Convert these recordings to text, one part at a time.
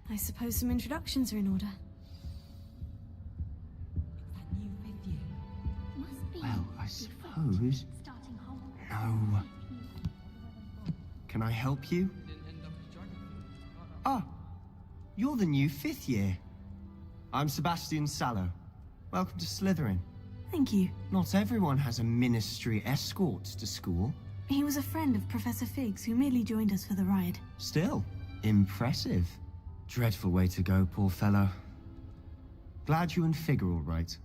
I suppose some introductions are in order. That new fifth year. Must be. Well, I suppose. Starting home. No. Can I help you? Ah, you're the new fifth year. I'm Sebastian Sallow. Welcome to Slytherin. Thank you. Not everyone has a ministry escort to school. He was a friend of Professor Fig's who merely joined us for the ride. Still, impressive. Dreadful way to go, poor fellow. Glad you and Fig are all right.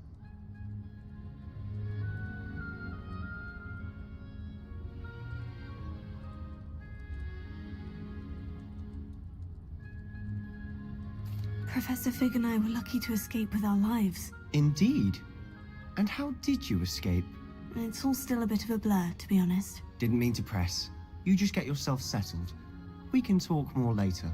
Professor Fig and I were lucky to escape with our lives. Indeed. And how did you escape? It's all still a bit of a blur, to be honest. Didn't mean to press. You just get yourself settled. We can talk more later.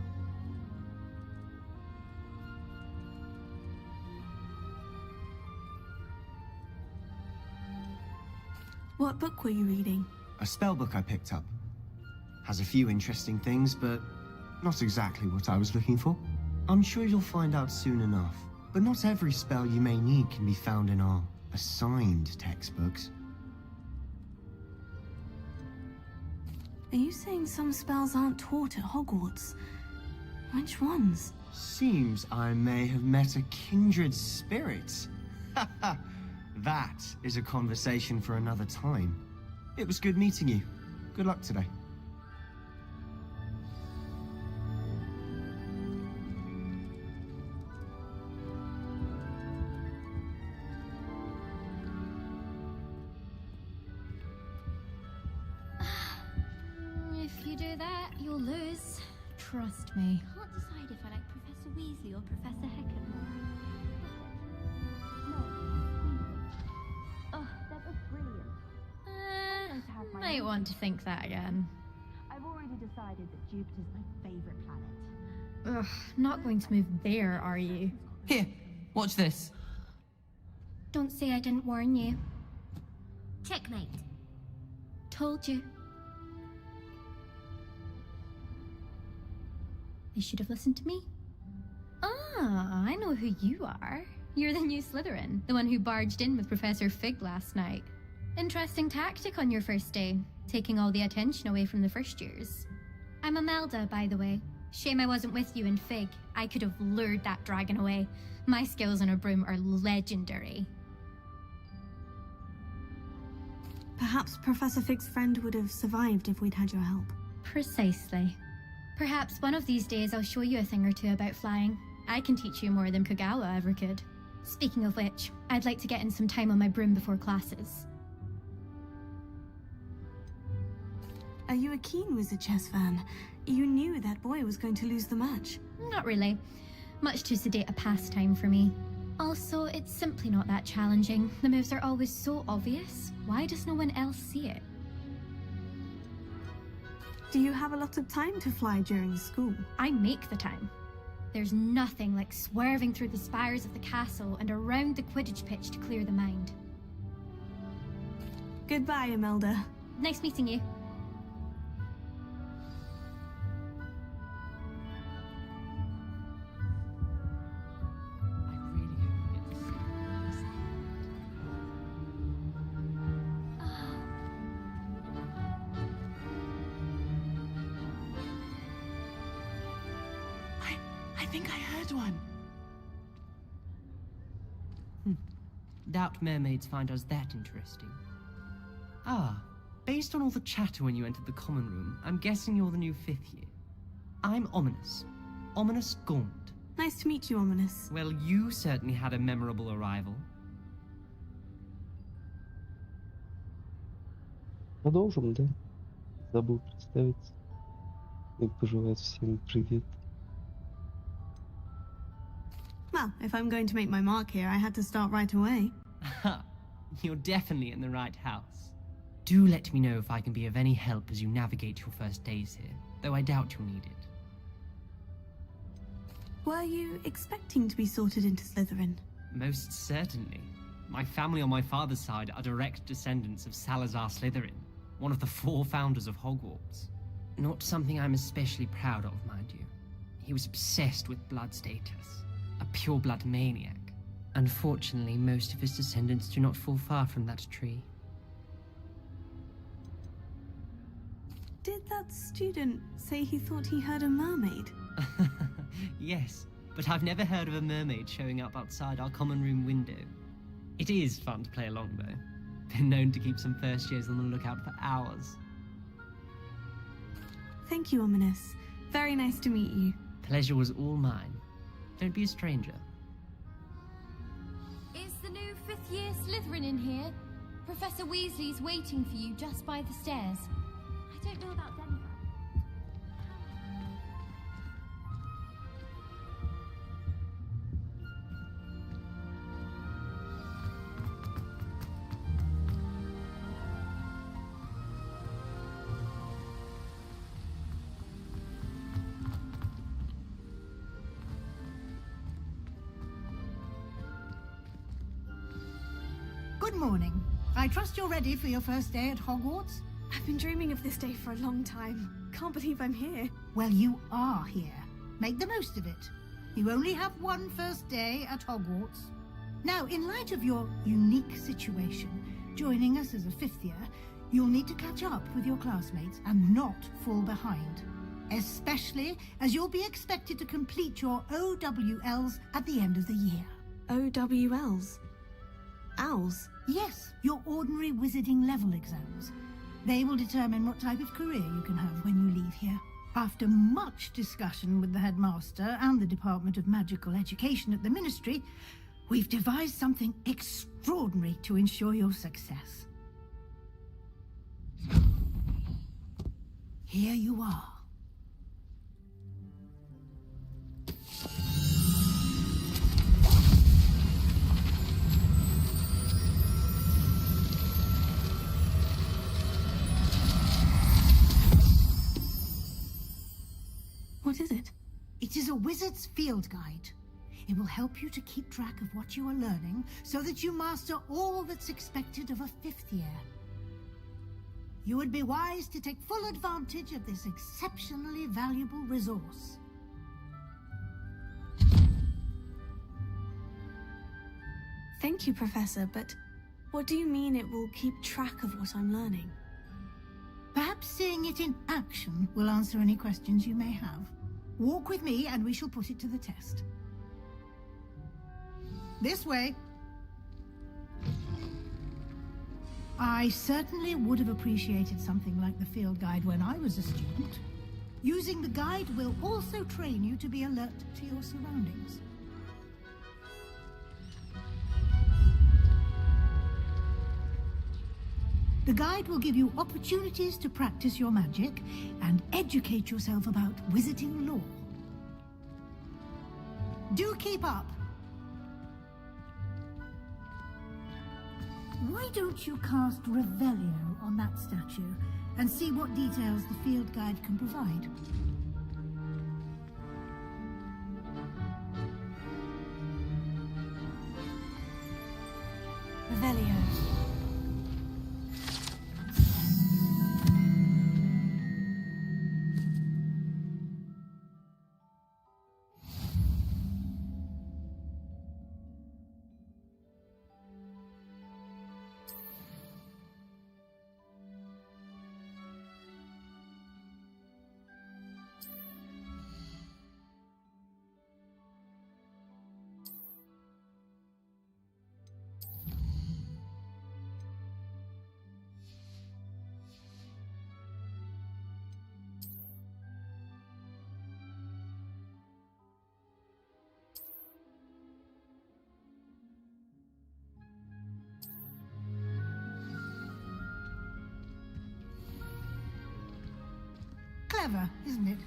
What book were you reading? A spell book I picked up. Has a few interesting things, but not exactly what I was looking for. I'm sure you'll find out soon enough. But not every spell you may need can be found in our assigned textbooks. Are you saying some spells aren't taught at Hogwarts? Which ones? Seems I may have met a kindred spirit. That is a conversation for another time. It was good meeting you. Good luck today. If you do that, you'll lose. Trust me. Can't decide if I like Professor Weasley or Professor Hecken more. Oh, that was brilliant. Might want to think that again. I've already decided that Jupiter's my favorite planet. Ugh, not going to move there, are you? Here, watch this. Don't say I didn't warn you. Checkmate. Told you. You should have listened to me. Ah, I know who you are. You're the new Slytherin, the one who barged in with Professor Fig last night. Interesting tactic on your first day, taking all the attention away from the first years. I'm Imelda, by the way. Shame I wasn't with you in Fig. I could have lured that dragon away. My skills on a broom are legendary. Perhaps Professor Fig's friend would have survived if we'd had your help. Precisely. Perhaps one of these days I'll show you a thing or two about flying. I can teach you more than Kogawa ever could. Speaking of which, I'd like to get in some time on my broom before classes. Are you a keen Wizard chess fan? You knew that boy was going to lose the match. Not really. Much too sedate a pastime for me. Also, it's simply not that challenging. The moves are always so obvious. Why does no one else see it? Do you have a lot of time to fly during school? I make the time. There's nothing like swerving through the spires of the castle and around the Quidditch pitch to clear the mind. Goodbye, Imelda. Nice meeting you. I think I heard one. Doubt mermaids find us that interesting. Ah, based on all the chatter when you entered the common room, I'm guessing you're the new fifth year. I'm Ominous. Ominous Gaunt. Nice to meet you, Ominous. Well, you certainly had a memorable arrival. Продолжим, да? Забыл представиться. И пожелать всем привет. Well, if I'm going to make my mark here, I had to start right away. Ha! You're definitely in the right house. Do let me know if I can be of any help as you navigate your first days here, though I doubt you'll need it. Were you expecting to be sorted into Slytherin? Most certainly. My family on my father's side are direct descendants of Salazar Slytherin, one of the 4 founders of Hogwarts. Not something I'm especially proud of, mind you. He was obsessed with blood status, a pure-blood maniac. Unfortunately, most of his descendants do not fall far from that tree. Did that student say he thought he heard a mermaid? Yes, but I've never heard of a mermaid showing up outside our common room window. It is fun to play along, though. Been known to keep some first years on the lookout for hours. Thank you, Ominous. Very nice to meet you. Pleasure was all mine. Don't be a stranger. Is the new fifth-year Slytherin in here? Professor Weasley's waiting for you just by the stairs. I don't know about Denver. Good morning. I trust you're ready for your first day at Hogwarts? I've been dreaming of this day for a long time. Can't believe I'm here. Well, you are here. Make the most of it. You only have one first day at Hogwarts. Now, in light of your unique situation, joining us as a fifth year, you'll need to catch up with your classmates and not fall behind. Especially as you'll be expected to complete your OWLs at the end of the year. OWLs? Owls? Yes, your ordinary wizarding level exams. They will determine what type of career you can have when you leave here. After much discussion with the headmaster and the Department of Magical Education at the Ministry, we've devised something extraordinary to ensure your success. Here you are. What is it? It is a wizard's field guide. It will help you to keep track of what you are learning so that you master all that's expected of a fifth year. You would be wise to take full advantage of this exceptionally valuable resource. Thank you, Professor, but what do you mean it will keep track of what I'm learning? Perhaps seeing it in action will answer any questions you may have. Walk with me and we shall put it to the test. This way. I certainly would have appreciated something like the field guide when I was a student. Using the guide will also train you to be alert to your surroundings. The guide will give you opportunities to practice your magic and educate yourself about wizarding lore. Do keep up. Why don't you cast Revelio on that statue and see what details the field guide can provide? Revelio. Clever, isn't it?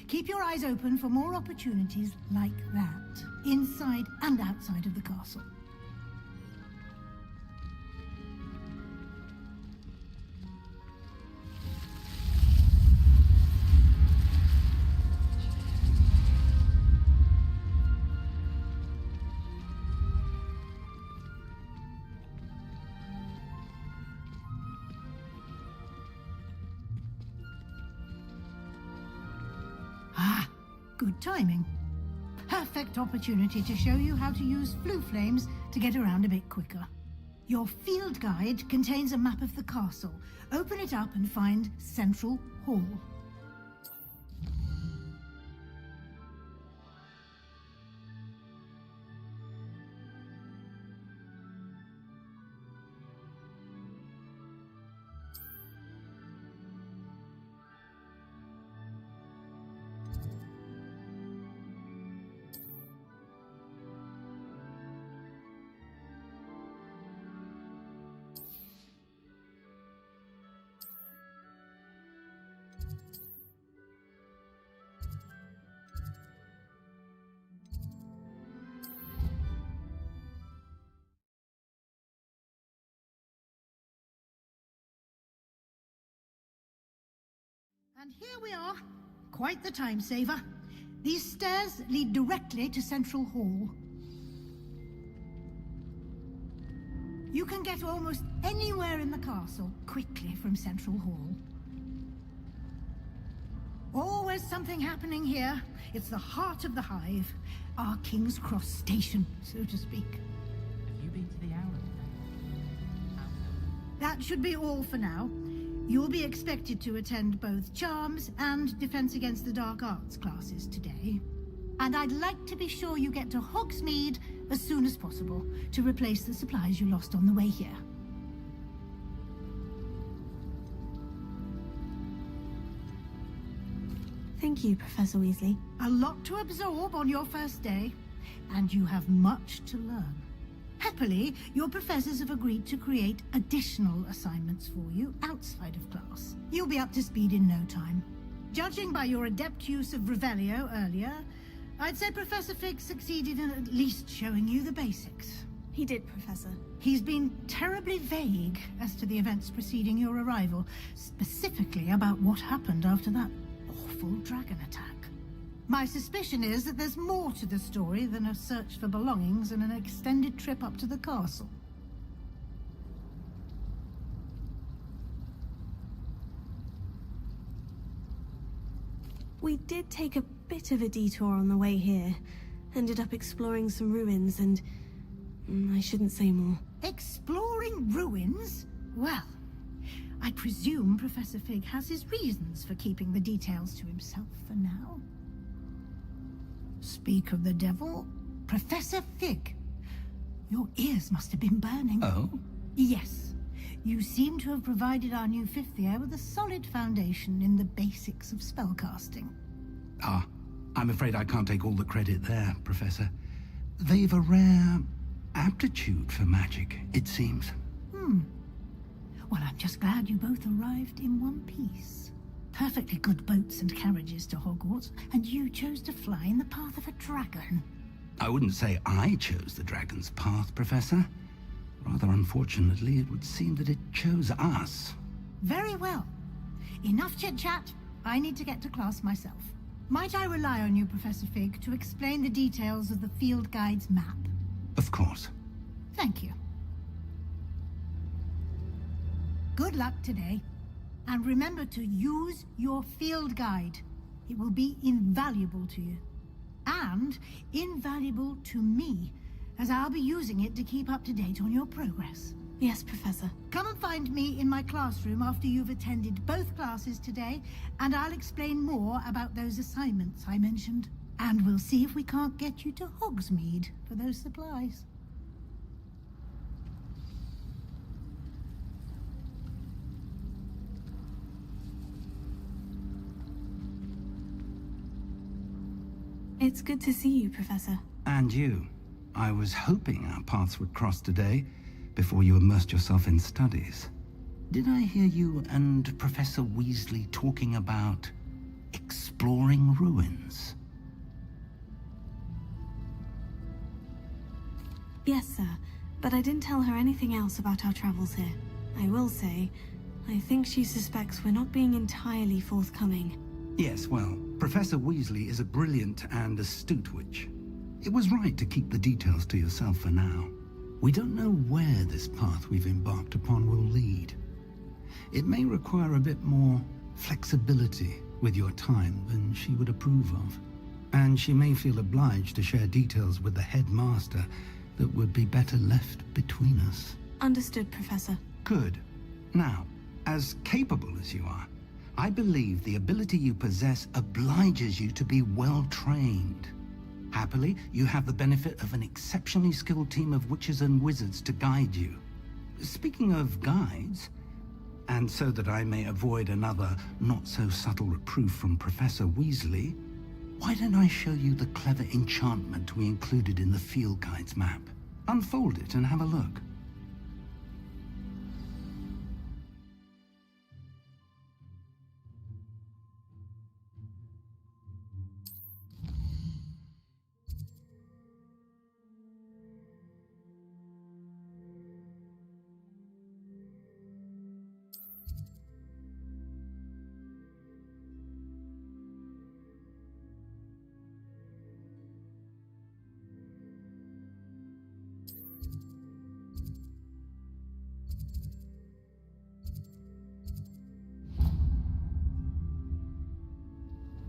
Keep your eyes open for more opportunities like that, inside and outside of the castle. Good timing. Perfect opportunity to show you how to use flue flames to get around a bit quicker. Your field guide contains a map of the castle. Open it up and find Central Hall. And here we are. Quite the time saver. These stairs lead directly to Central Hall. You can get almost anywhere in the castle quickly from Central Hall. Always something happening here. It's the heart of the hive. Our King's Cross station, so to speak. Have you been to the Owl today? That should be all for now. You'll be expected to attend both Charms and Defense Against the Dark Arts classes today. And I'd like to be sure you get to Hogsmeade as soon as possible to replace the supplies you lost on the way here. Thank you, Professor Weasley. A lot to absorb on your first day, and you have much to learn. Happily, your professors have agreed to create additional assignments for you outside of class. You'll be up to speed in no time. Judging by your adept use of Revelio earlier, I'd say Professor Fig succeeded in at least showing you the basics. He did, Professor. He's been terribly vague as to the events preceding your arrival, specifically about what happened after that awful dragon attack. My suspicion is that there's more to the story than a search for belongings and an extended trip up to the castle. We did take a bit of a detour on the way here. Ended up exploring some ruins and... I shouldn't say more. Exploring ruins? Well, I presume Professor Fig has his reasons for keeping the details to himself for now. Speak of the devil, Professor Fig. Your ears must have been burning. Oh? Yes. You seem to have provided our new fifth year with a solid foundation in the basics of spellcasting. Ah, I'm afraid I can't take all the credit there, Professor. They've a rare aptitude for magic, it seems. Well, I'm just glad you both arrived in one piece. Perfectly good boats and carriages to Hogwarts, and you chose to fly in the path of a dragon. I wouldn't say I chose the dragon's path, Professor. Rather unfortunately, it would seem that it chose us. Very well. Enough chit-chat. I need to get to class myself. Might I rely on you, Professor Fig, to explain the details of the field guide's map? Of course. Thank you. Good luck today. And remember to use your field guide. It will be invaluable to you. And invaluable to me, as I'll be using it to keep up to date on your progress. Yes, Professor. Come and find me in my classroom after you've attended both classes today, and I'll explain more about those assignments I mentioned. And we'll see if we can't get you to Hogsmeade for those supplies. It's good to see you, Professor. And you. I was hoping our paths would cross today, before you immersed yourself in studies. Did I hear you and Professor Weasley talking about exploring ruins? Yes, sir. But I didn't tell her anything else about our travels here. I will say, I think she suspects we're not being entirely forthcoming. Yes, well, Professor Weasley is a brilliant and astute witch. It was right to keep the details to yourself for now. We don't know where this path we've embarked upon will lead. It may require a bit more flexibility with your time than she would approve of. And she may feel obliged to share details with the headmaster that would be better left between us. Understood, Professor. Good. Now, as capable as you are, I believe the ability you possess obliges you to be well trained. Happily, you have the benefit of an exceptionally skilled team of witches and wizards to guide you. Speaking of guides, and so that I may avoid another not-so-subtle reproof from Professor Weasley, why don't I show you the clever enchantment we included in the field guide's map? Unfold it and have a look.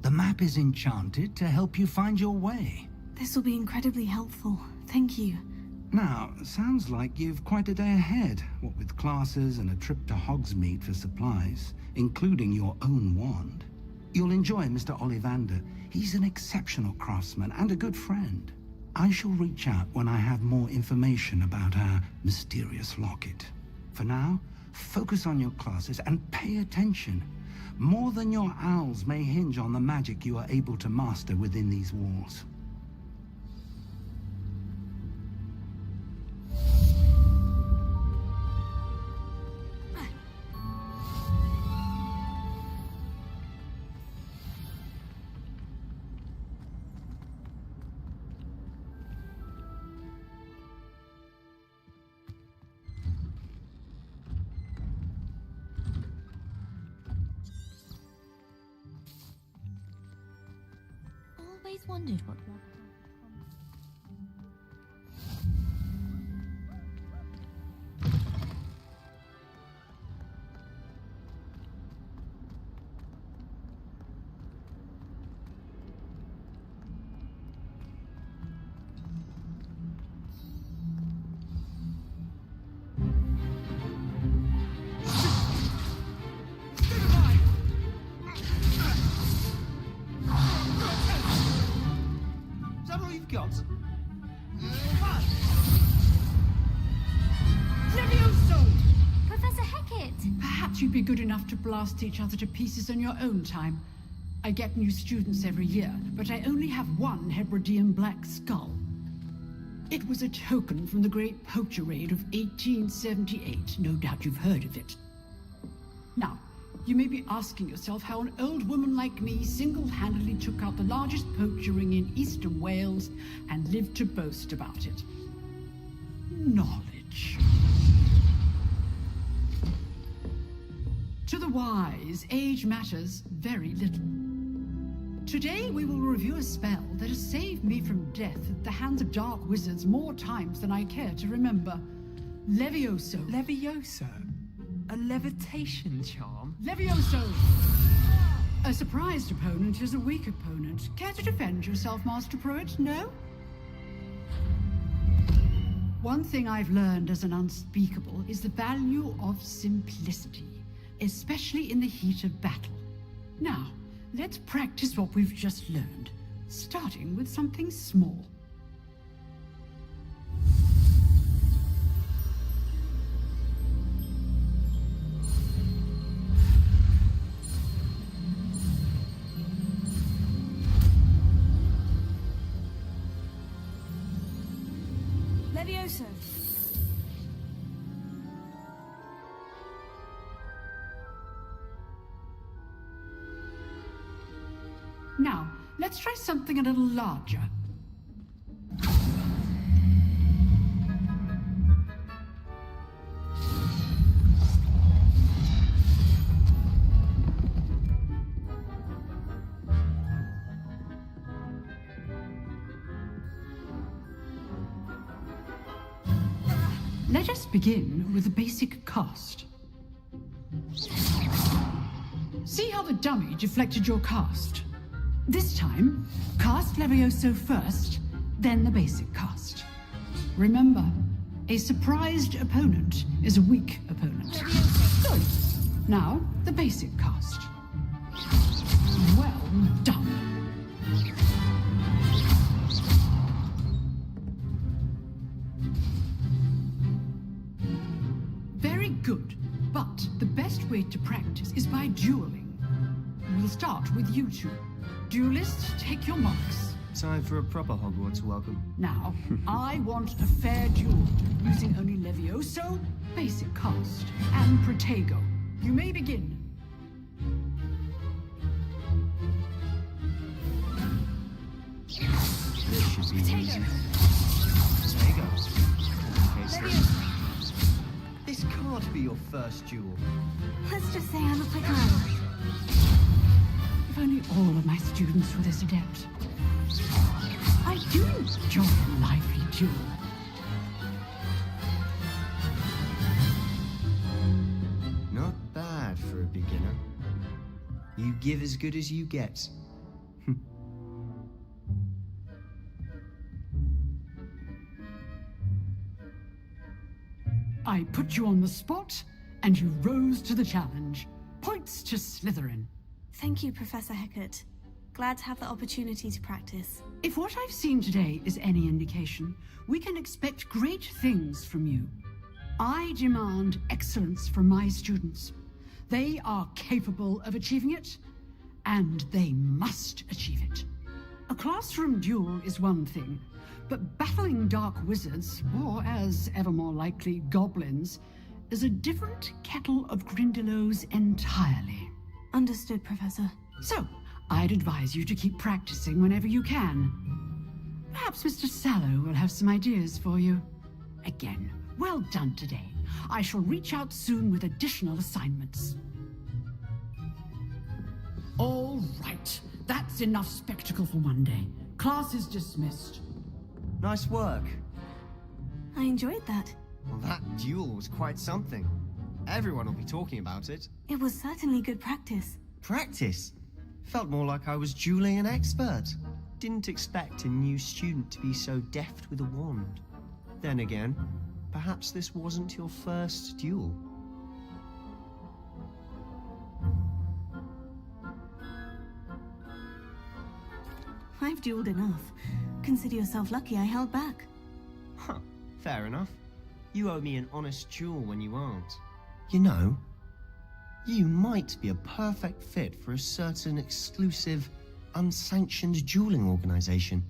The map is enchanted to help you find your way. This will be incredibly helpful. Thank you. Now, sounds like you've quite a day ahead, what with classes and a trip to Hogsmeade for supplies, including your own wand. You'll enjoy Mr. Ollivander. He's an exceptional craftsman and a good friend. I shall reach out when I have more information about our mysterious locket. For now, focus on your classes and pay attention. More than your owls may hinge on the magic you are able to master within these walls. Always wondered what one. You'd be good enough to blast each other to pieces in your own time. I get new students every year, but I only have one Hebridean black skull. It was a token from the Great Poacher Raid of 1878. No doubt you've heard of it. Now, you may be asking yourself how an old woman like me single-handedly took out the largest poacher ring in eastern Wales and lived to boast about it. Knowledge. To the wise, age matters very little. Today we will review a spell that has saved me from death at the hands of dark wizards more times than I care to remember. Levioso. Levioso? A levitation charm? Levioso! A surprised opponent is a weak opponent. Care to defend yourself, Master Pruitt? No? One thing I've learned as an unspeakable is the value of simplicity, especially in the heat of battle. Now, let's practice what we've just learned, starting with something small. Levioso. Now, let's try something a little larger. Let us begin with the basic cast. See how the dummy deflected your cast? This time, cast Levioso first, then the basic cast. Remember, a surprised opponent is a weak opponent. Good. Now, the basic cast. Well done. Very good, but the best way to practice is by dueling. We'll start with you two. Duelists, take your marks. Time for a proper Hogwarts welcome. Now, I want a fair duel, using only Levioso, basic cast, and Protego. You may begin. This should be easy. Protego. Okay, so this can't be your first duel. Let's just say I'm a quick learner. If only all of my students were this adept. I do enjoy a lively duel. Not bad for a beginner. You give as good as you get. I put you on the spot, and you rose to the challenge. Points to Slytherin. Thank you, Professor Hecat. Glad to have the opportunity to practice. If what I've seen today is any indication, we can expect great things from you. I demand excellence from my students. They are capable of achieving it, and they must achieve it. A classroom duel is one thing, but battling dark wizards, or as ever more likely, goblins, is a different kettle of Grindylows entirely. Understood, Professor. So, I'd advise you to keep practicing whenever you can. Perhaps Mr. Sallow will have some ideas for you. Again, well done today. I shall reach out soon with additional assignments. All right, that's enough spectacle for one day. Class is dismissed. Nice work. I enjoyed that. Well, that duel was quite something. Everyone will be talking about it. It was certainly good practice. Practice? Felt more like I was dueling an expert. Didn't expect a new student to be so deft with a wand. Then again, perhaps this wasn't your first duel. I've dueled enough. Consider yourself lucky I held back. Huh, fair enough. You owe me an honest duel when you aren't. You know, you might be a perfect fit for a certain exclusive, unsanctioned dueling organization.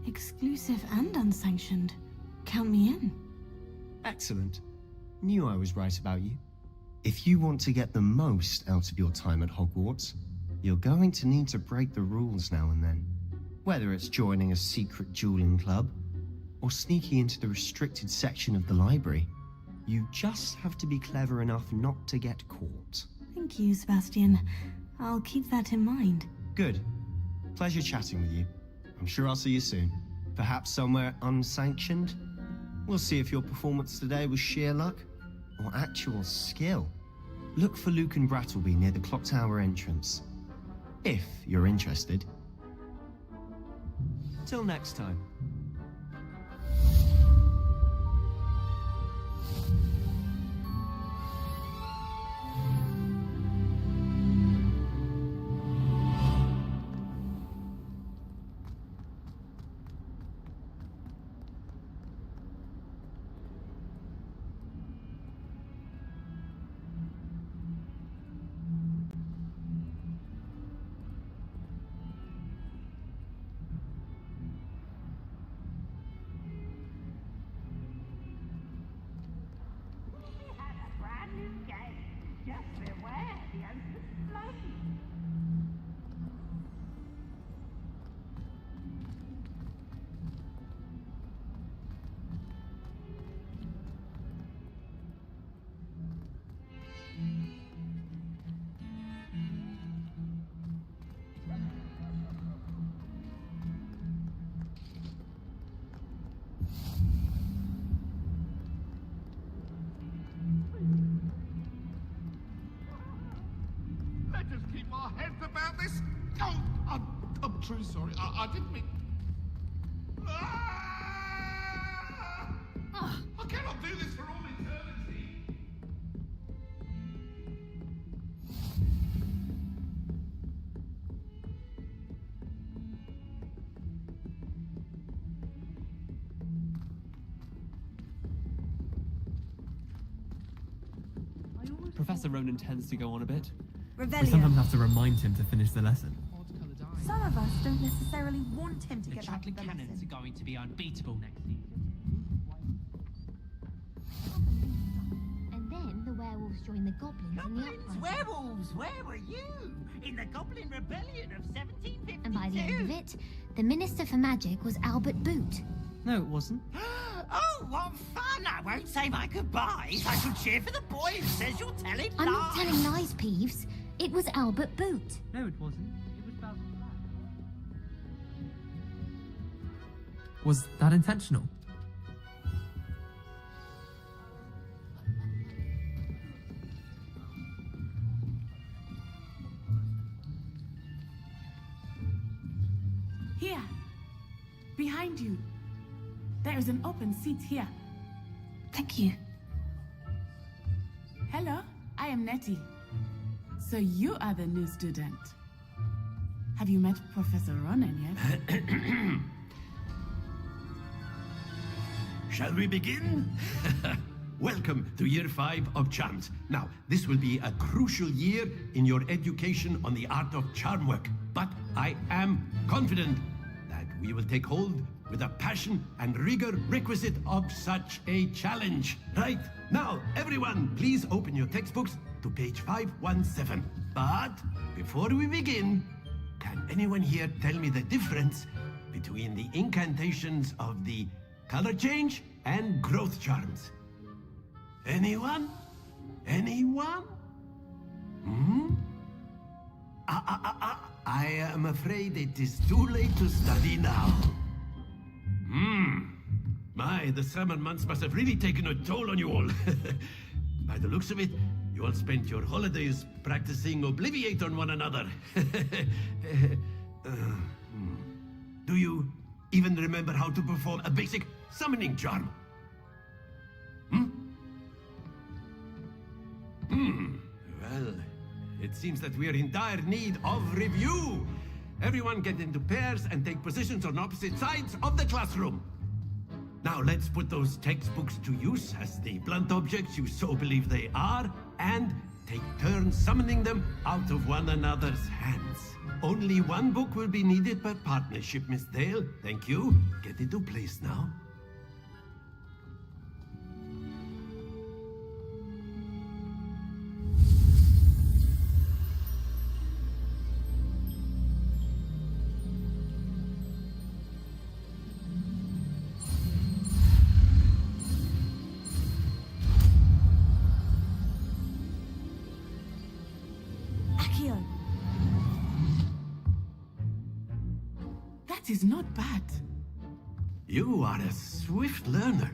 Exclusive and unsanctioned. Count me in. Excellent. Knew I was right about you. If you want to get the most out of your time at Hogwarts, you're going to need to break the rules now and then. Whether it's joining a secret dueling club, or sneaking into the restricted section of the library, you just have to be clever enough not to get caught. Thank you, Sebastian. I'll keep that in mind. Good. Pleasure chatting with you. I'm sure I'll see you soon. Perhaps somewhere unsanctioned? We'll see if your performance today was sheer luck or actual skill. Look for Luke and Brattleby near the clock tower entrance, if you're interested. Till next time. truly sorry. I didn't mean... I cannot do this for all eternity. Professor Ronan tends to go on a bit. We Revelio. sometimes have to remind him to finish the lesson. Some of us don't necessarily want him to The get back to chocolate the cannons lesson. are going to be unbeatable next season. And then the werewolves join the goblins in the uprising. Werewolves, where were you? In the Goblin Rebellion of 1752? And by the end of it, the Minister for Magic was Albert Boot. No, it wasn't. Oh, what fun! I won't say my goodbyes. I shall cheer for the boy who says you're telling I'm lies. not telling lies, Peeves. It was Albert Boot. No, it wasn't. It was Basil Black. Was that intentional? Here, behind you. There is an open seat here. Thank you. Hello, I am Nettie. So you are the new student. Have you met Professor Ronan yet? Shall we begin? Welcome to Year 5 of Charms. Now, this will be a crucial year in your education on the art of charm work. But I am confident that we will take hold with the passion and rigor requisite of such a challenge. Right, now, everyone, please open your textbooks to page 517. But before we begin, can anyone here tell me the difference between the incantations of the color change and growth charms? Anyone? Anyone? I am afraid it is too late to study now. My, the summer months must have really taken a toll on you all. By the looks of it, you all spent your holidays practicing Obliviate on one another. Do you even remember how to perform a basic summoning charm? Well, it seems that we are in dire need of review. Everyone get into pairs and take positions on opposite sides of the classroom. Now let's put those textbooks to use as the blunt objects you so believe they are, and take turns summoning them out of one another's hands. Only one book will be needed per partnership, Miss Dale. Thank you. Get into place now. Akio. That is not bad. You are a swift learner.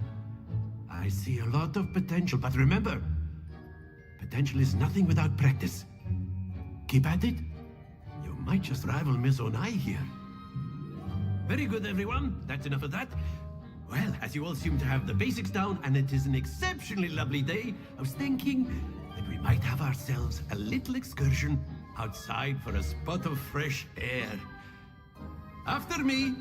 I see a lot of potential, but remember, potential is nothing without practice. Keep at it. You might just rival Miss Onai here. Very good, everyone. That's enough of that. Well, as you all seem to have the basics down, and it is an exceptionally lovely day, I was thinking that we might have ourselves a little excursion outside for a spot of fresh air. After me.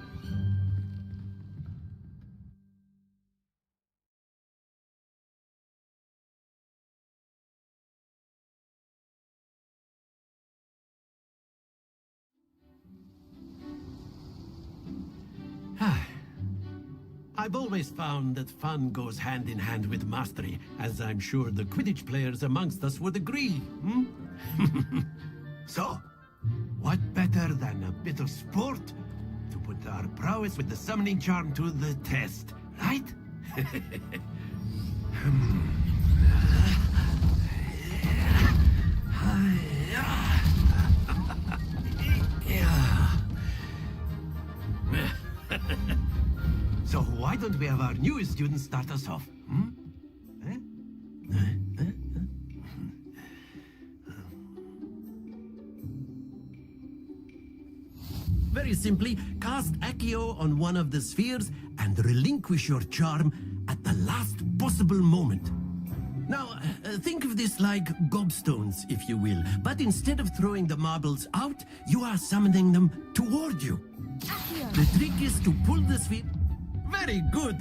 I've always found that fun goes hand in hand with mastery, as I'm sure the Quidditch players amongst us would agree. So, what better than a bit of sport to put our prowess with the summoning charm to the test, right? So why don't we have our newest student start us off? Very Very simply, cast Accio on one of the spheres and relinquish your charm at the last possible moment. Now, think of this like gobstones, if you will, but instead of throwing the marbles out, you are summoning them toward you. The trick is to pull the sphere... Very good!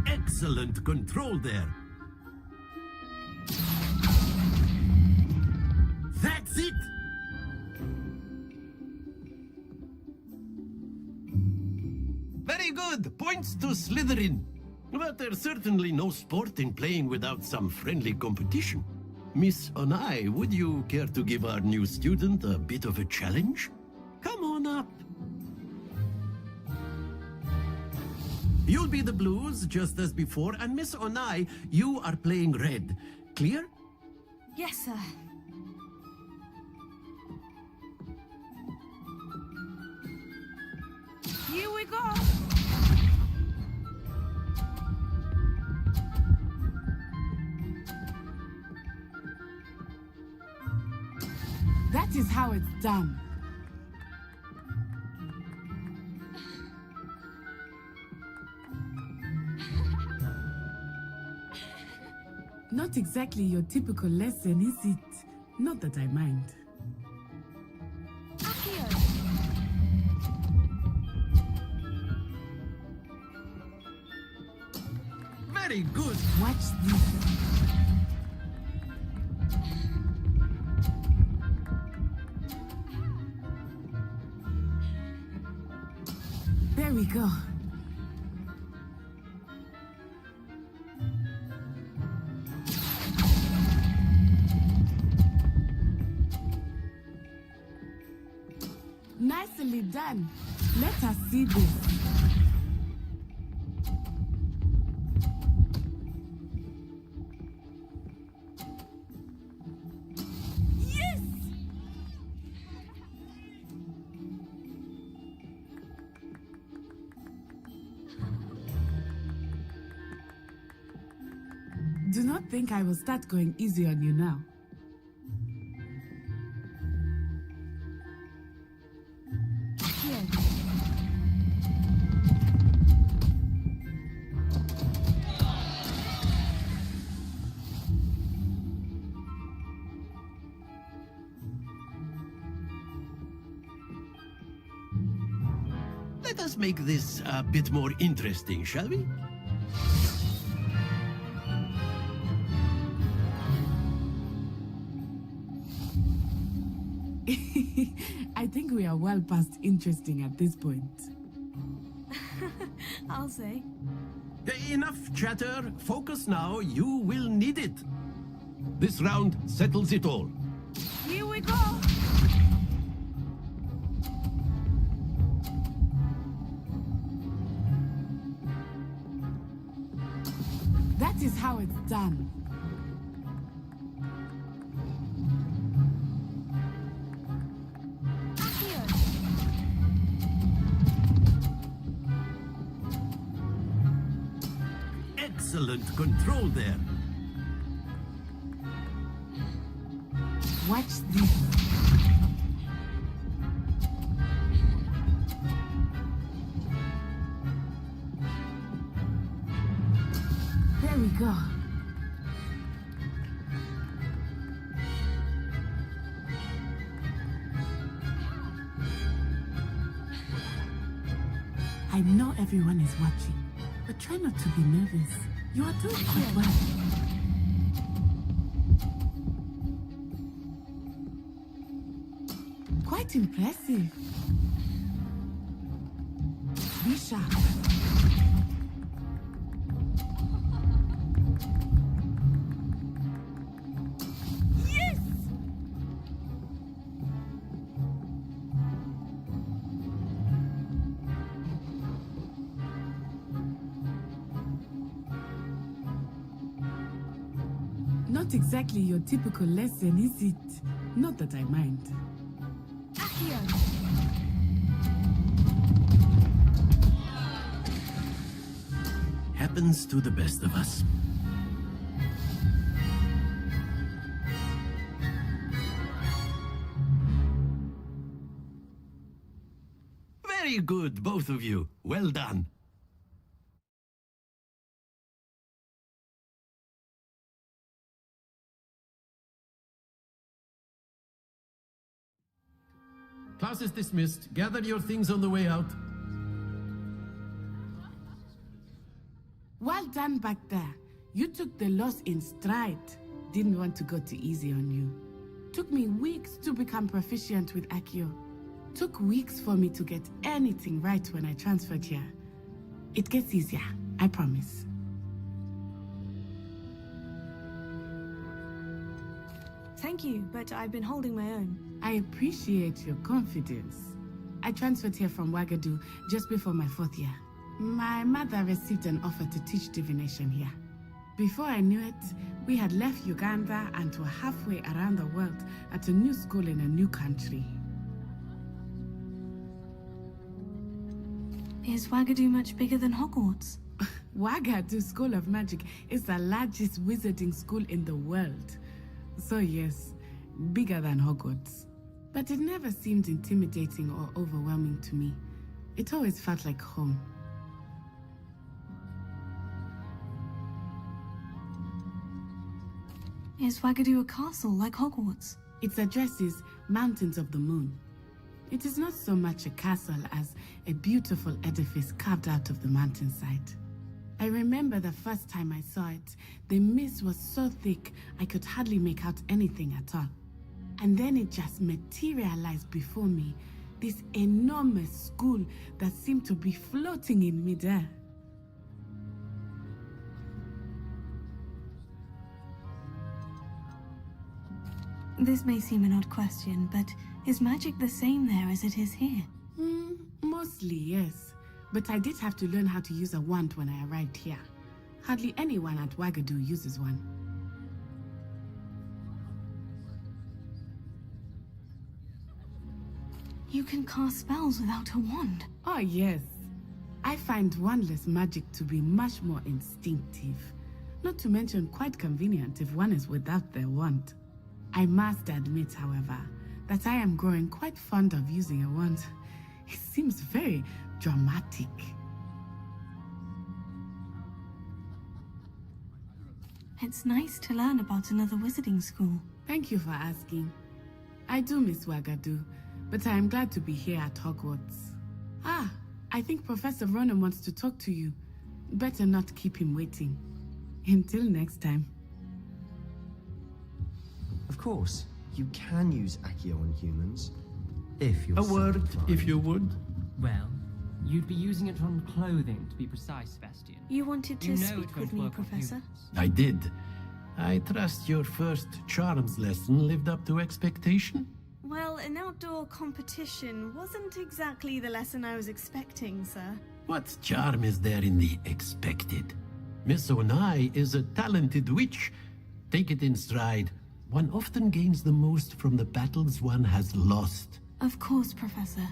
Excellent control there. That's it! Very good! Points to Slytherin. But there's certainly no sport in playing without some friendly competition. Miss Onai, would you care to give our new student a bit of a challenge? Come on up. You'll be the blues, just as before, and Miss Onai, you are playing red. Clear? Yes, sir. Here we go! That is how it's done. Not exactly your typical lesson, is it? Not that I mind. Very good. Watch this. There we go. Nicely done. Let us see this. Yes! Do not think I will start going easy on you now. Let us make this a bit more interesting, shall we? I think we are well past interesting at this point. I'll say. Enough chatter. Focus now. You will need it. This round settles it all. Here we go! That is how it's done. Excellent control there. Watch this. There we go. I know everyone is watching, but try not to be nervous. You are doing quite well. Quite impressive. Be sharp. Yes! Not exactly your typical lesson, is it? Not that I mind. happens to the best of us. Very good, both of you. Well done. Class is dismissed. Gather your things on the way out. Well done back there. You took the loss in stride. Didn't want to go too easy on you. Took me weeks to become proficient with Accio. Took weeks for me to get anything right when I transferred here. It gets easier, I promise. Thank you, but I've been holding my own. I appreciate your confidence. I transferred here from Ouagadougou just before my 4th year. My mother received an offer to teach divination here. Before I knew it, we had left Uganda and were halfway around the world at a new school in a new country. Is Ouagadougou much bigger than Hogwarts? Ouagadougou School of Magic is the largest wizarding school in the world. So yes, bigger than Hogwarts. But it never seemed intimidating or overwhelming to me. It always felt like home. Is Ouagadougou a castle like Hogwarts? Its address is Mountains of the Moon. It is not so much a castle as a beautiful edifice carved out of the mountainside. I remember the first time I saw it, the mist was so thick I could hardly make out anything at all. And then it just materialized before me, this enormous school that seemed to be floating in midair. This may seem an odd question, but is magic the same there as it is here? Mostly, yes. But I did have to learn how to use a wand when I arrived here. Hardly anyone at Ouagadougou uses one. You can cast spells without a wand? Oh, yes. I find wandless magic to be much more instinctive. Not to mention quite convenient if one is without their wand. I must admit, however, that I am growing quite fond of using a wand. It seems very dramatic. It's nice to learn about another wizarding school. Thank you for asking. I do miss Ouagadougou, but I am glad to be here at Hogwarts. Ah, I think Professor Ronan wants to talk to you. Better not keep him waiting. Until next time. Of course, you can use Accio on humans, if you're A word, inclined. if you would. Well, you'd be using it on clothing, to be precise, Sebastian. You wanted to You know speak it with won't me, work on Professor? humans. I did. I trust your first charms lesson lived up to expectation? Well, an outdoor competition wasn't exactly the lesson I was expecting, sir. What charm is there in the expected? Miss Onai is a talented witch. Take it in stride. One often gains the most from the battles one has lost. Of course, Professor.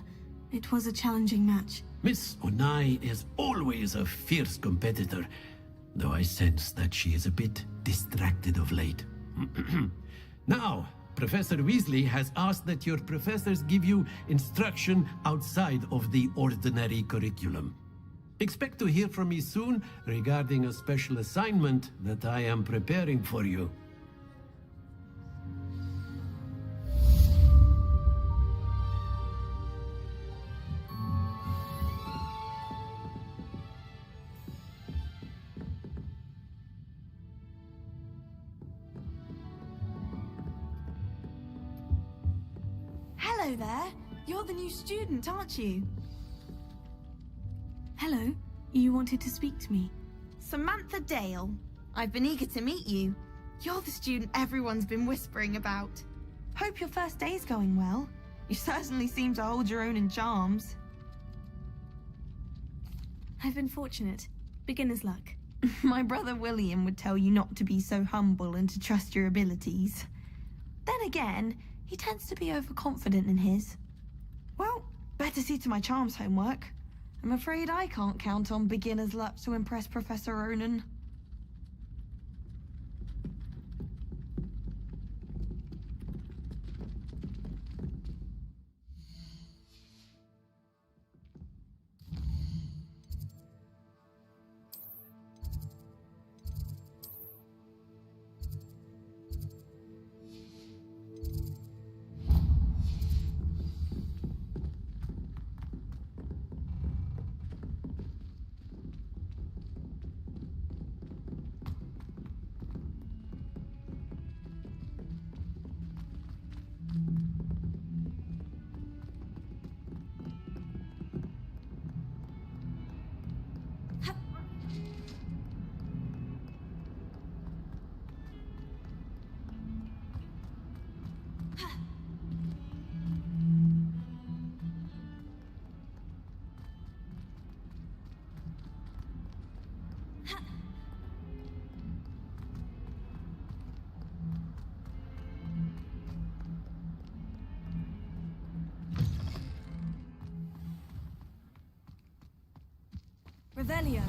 It was a challenging match. Miss Onai is always a fierce competitor, though I sense that she is a bit distracted of late. Now, Professor Weasley has asked that your professors give you instruction outside of the ordinary curriculum. Expect to hear from me soon regarding a special assignment that I am preparing for you. Hello there. You're the new student, aren't you? Hello. You wanted to speak to me? Samantha Dale. I've been eager to meet you. You're the student everyone's been whispering about. Hope your first day's going well. You certainly seem to hold your own in charms. I've been fortunate. Beginner's luck. My brother William would tell you not to be so humble and to trust your abilities. Then again, he tends to be overconfident in his. Well, better see to my charms homework. I'm afraid I can't count on beginner's luck to impress Professor Ronan. Revelio.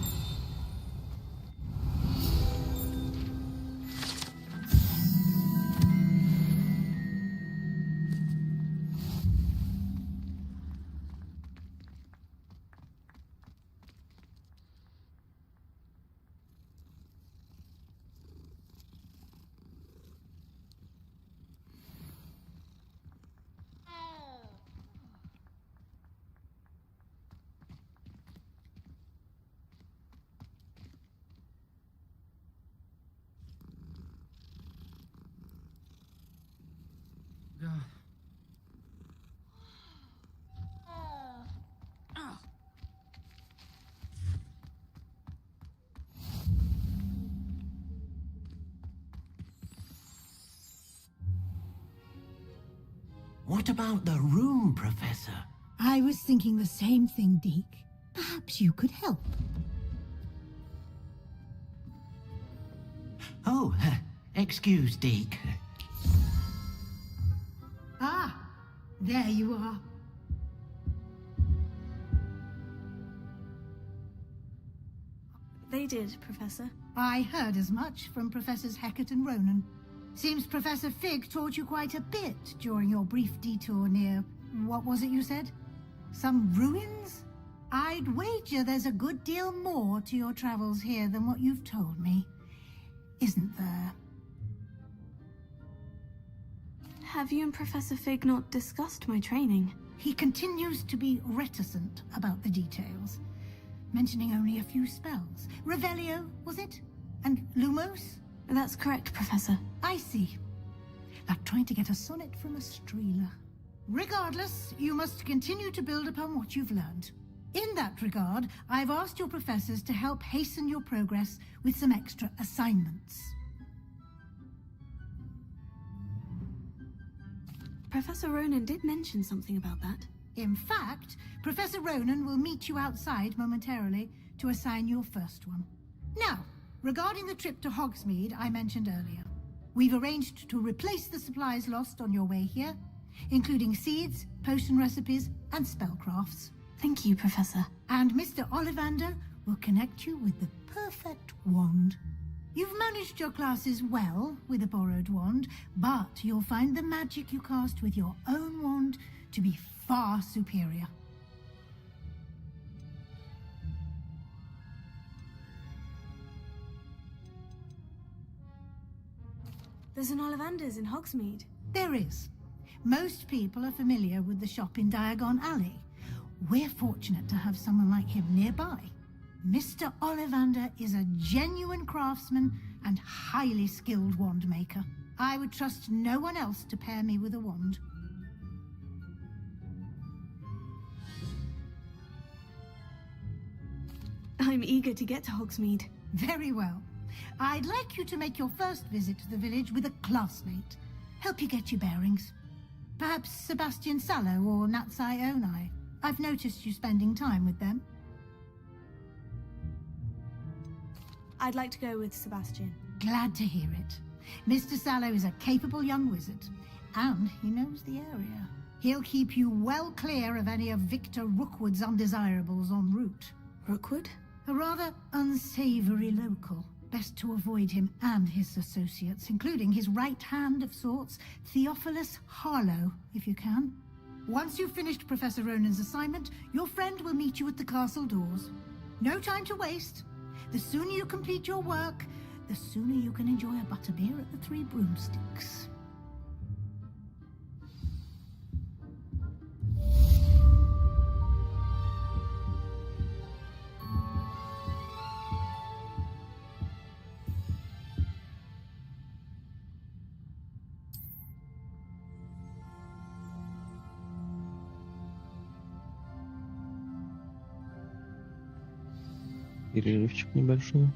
What about the room, Professor? I was thinking the same thing, Deke. Perhaps you could help. Oh, excuse, Deke. Ah, there you are. They did, Professor. I heard as much from Professors Hecat and Ronan. Seems Professor Fig taught you quite a bit during your brief detour near... what was it you said? Some ruins? I'd wager there's a good deal more to your travels here than what you've told me. Isn't there? Have you and Professor Fig not discussed my training? He continues to be reticent about the details, mentioning only a few spells. Revelio, was it? And Lumos? That's correct, Professor. I see. Like trying to get a sonnet from a streeler. Regardless, you must continue to build upon what you've learned. In that regard, I've asked your professors to help hasten your progress with some extra assignments. Professor Ronan did mention something about that. In fact, Professor Ronan will meet you outside momentarily to assign your first one. Now, regarding the trip to Hogsmeade I mentioned earlier, we've arranged to replace the supplies lost on your way here, including seeds, potion recipes, and spellcrafts. Thank you, Professor. And Mr. Ollivander will connect you with the perfect wand. You've managed your classes well with a borrowed wand, but you'll find the magic you cast with your own wand to be far superior. There's an Ollivander's in Hogsmeade. There is. Most people are familiar with the shop in Diagon Alley. We're fortunate to have someone like him nearby. Mr. Ollivander is a genuine craftsman and highly skilled wand maker. I would trust no one else to pair me with a wand. I'm eager to get to Hogsmeade. Very well. I'd like you to make your first visit to the village with a classmate. Help you get your bearings. Perhaps Sebastian Sallow or Natsai Onai. I've noticed you spending time with them. I'd like to go with Sebastian. Glad to hear it. Mr. Sallow is a capable young wizard, and he knows the area. He'll keep you well clear of any of Victor Rookwood's undesirables en route. Rookwood? A rather unsavory local. Best to avoid him and his associates, including his right hand of sorts, Theophilus Harlow, if you can. Once you've finished Professor Ronan's assignment, your friend will meet you at the castle doors. No time to waste. The sooner you complete your work, the sooner you can enjoy a butterbeer at the Three Broomsticks. Перерывчик небольшой.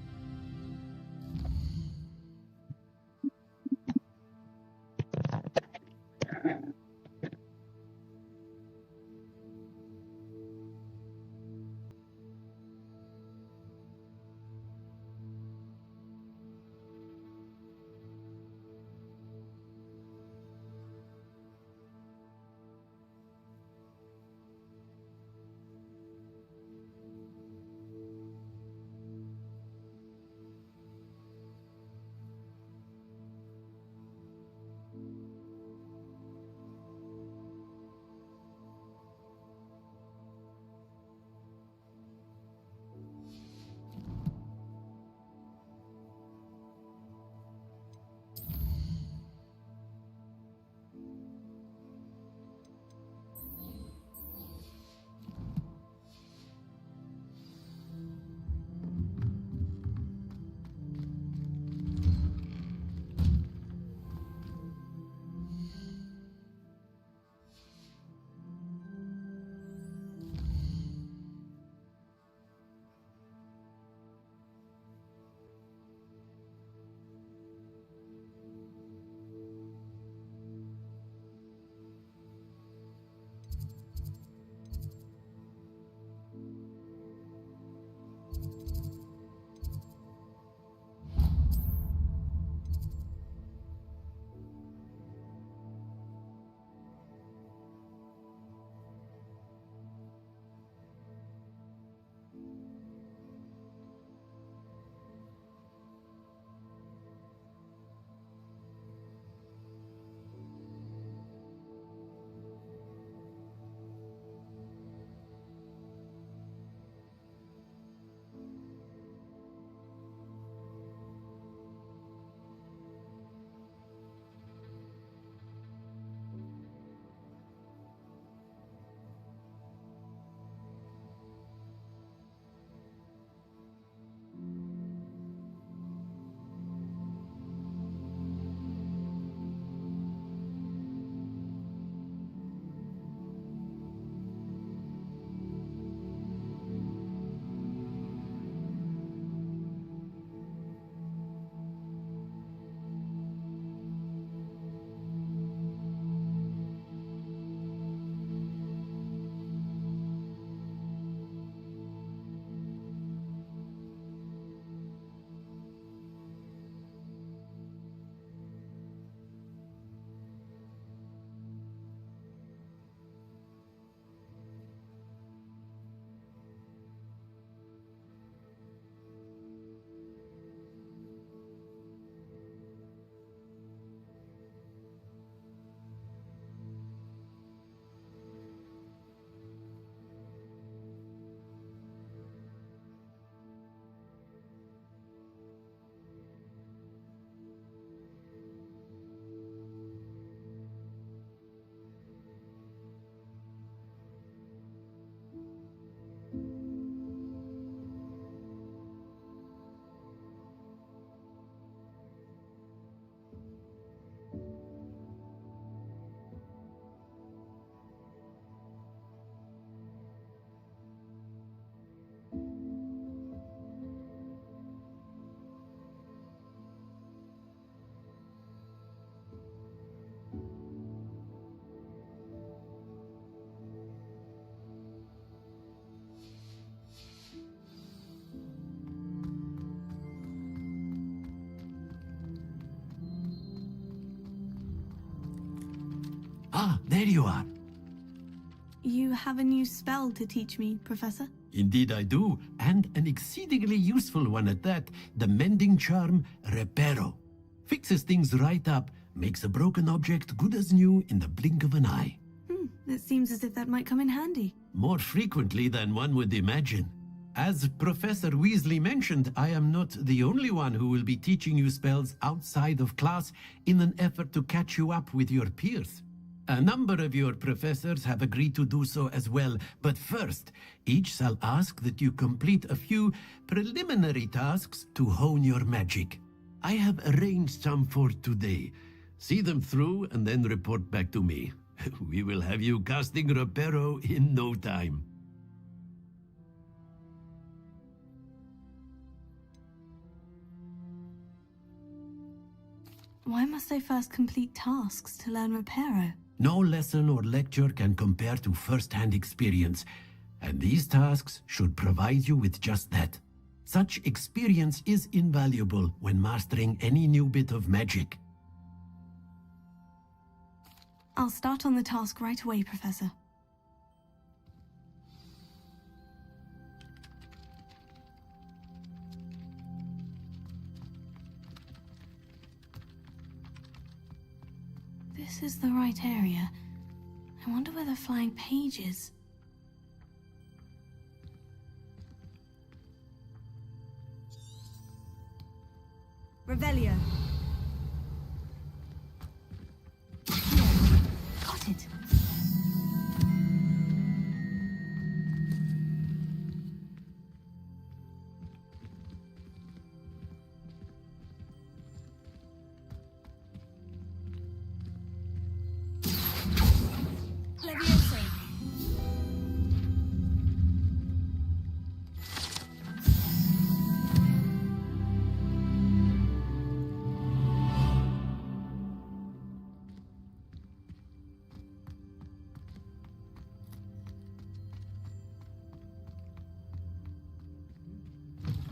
Ah, there you are. You have a new spell to teach me, Professor? Indeed I do, and an exceedingly useful one at that. The mending charm, Reparo. Fixes things right up, makes a broken object good as new in the blink of an eye. It seems as if that might come in handy. More frequently than one would imagine. As Professor Weasley mentioned, I am not the only one who will be teaching you spells outside of class in an effort to catch you up with your peers. A number of your professors have agreed to do so as well, but first, each shall ask that you complete a few preliminary tasks to hone your magic. I have arranged some for today. See them through and then report back to me. We will have you casting Reparo in no time. Why must I first complete tasks to learn Reparo? No lesson or lecture can compare to first-hand experience, and these tasks should provide you with just that. Such experience is invaluable when mastering any new bit of magic. I'll start on the task right away, Professor. This is the right area. I wonder where the flying page is. Revelio. Got it. Leviosa.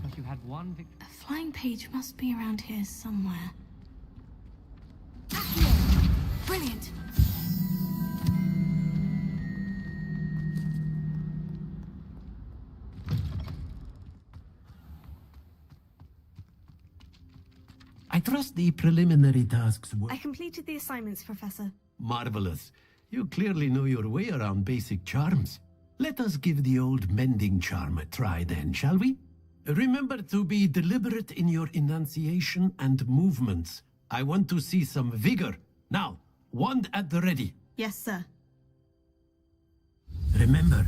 But you had one victory. A flying page must be around here somewhere. Brilliant. I trust the preliminary tasks were I completed the assignments, Professor. marvelous. You clearly know your way around basic charms. Let us give the old mending charm a try then, shall we? Remember to be deliberate in your enunciation and movements. I want to see some vigor. Now, wand at the ready. Yes, sir. Remember,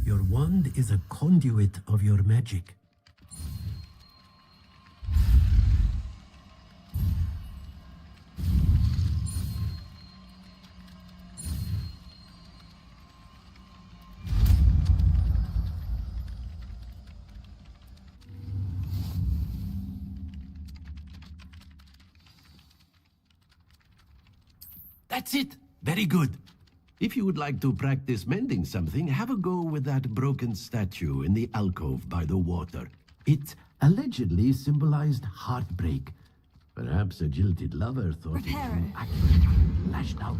your wand is a conduit of your magic. That's it. Very good. If you would like to practice mending something, have a go with that broken statue in the alcove by the water. It allegedly symbolized heartbreak. Perhaps a jilted lover thought it too accurate and lashed out.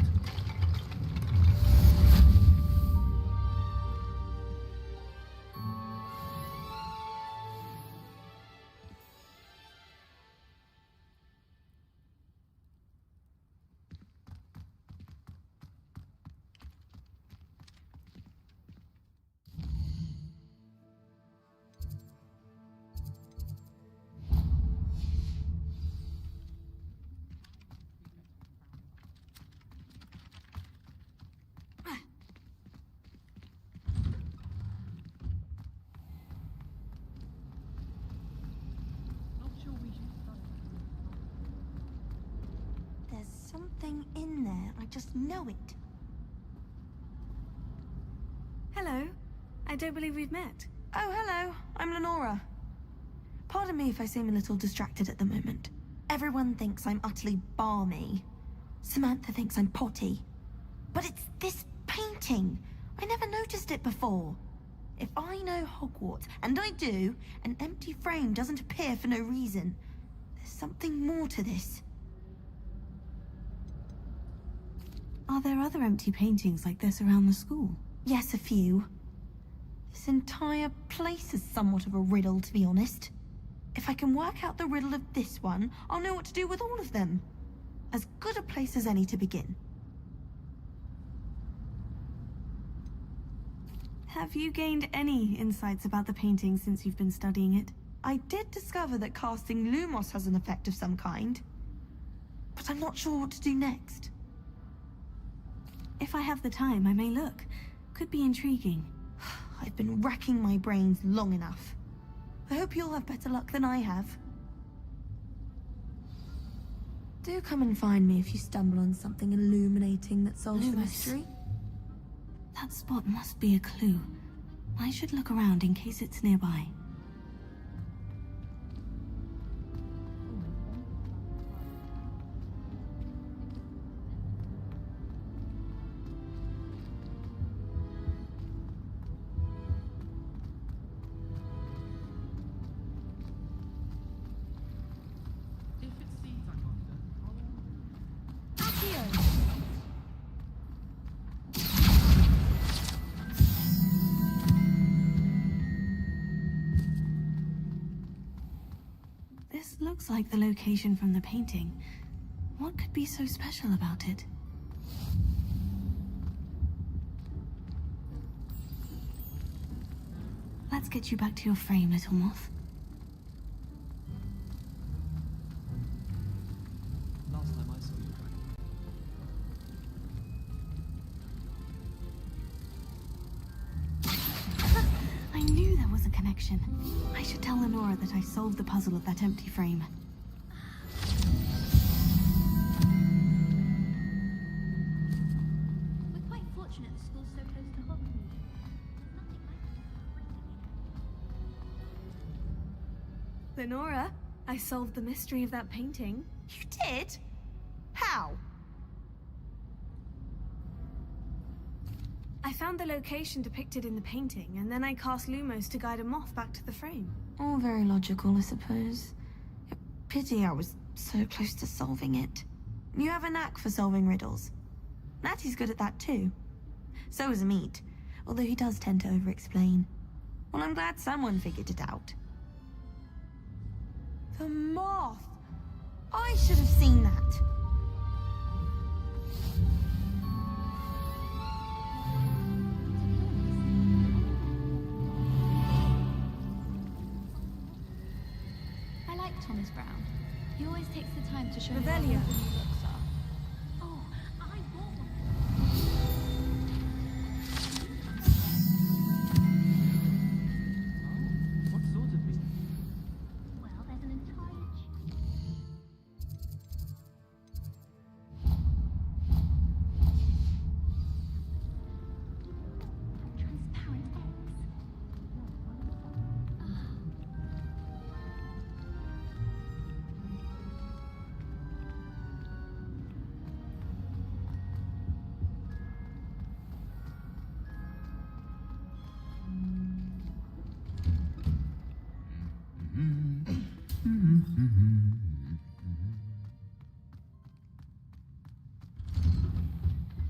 There's something in there. I just know it. Hello. I don't believe we've met. Oh, hello. I'm Lenora. Pardon me if I seem a little distracted at the moment. Everyone thinks I'm utterly balmy. Samantha thinks I'm potty. But it's this painting. I never noticed it before. If I know Hogwarts, and I do, an empty frame doesn't appear for no reason. There's something more to this. Are there other empty paintings like this around the school? Yes, a few. This entire place is somewhat of a riddle, to be honest. If I can work out the riddle of this one, I'll know what to do with all of them. As good a place as any to begin. Have you gained any insights about the painting since you've been studying it? I did discover that casting Lumos has an effect of some kind, but I'm not sure what to do next. If I have the time, I may look. Could be intriguing. I've been racking my brains long enough. I hope you'll have better luck than I have. Do come and find me if you stumble on something illuminating that solves the mystery. That spot must be a clue. I should look around in case it's nearby. This looks like the location from the painting. What could be so special about it? Let's get you back to your frame, little moth. Last time I saw you. I knew there was a connection. I should tell Lenora that I solved the puzzle of that empty frame. We're quite fortunate the school's so close to Hogwarts. Lenora, I solved the mystery of that painting. You did? How? I found the location depicted in the painting, and then I cast Lumos to guide a moth back to the frame. All very logical, I suppose. Pity I was so close to solving it. You have a knack for solving riddles. Natty's good at that too. So is Amit, although he does tend to over-explain. Well, I'm glad someone figured it out. The moth! I should have seen that. I like Thomas Brown. He always takes the time to show me Revelia. what the new looks are. Oh, I bought one. What sort of thing? Well, there's an entire transparent eggs.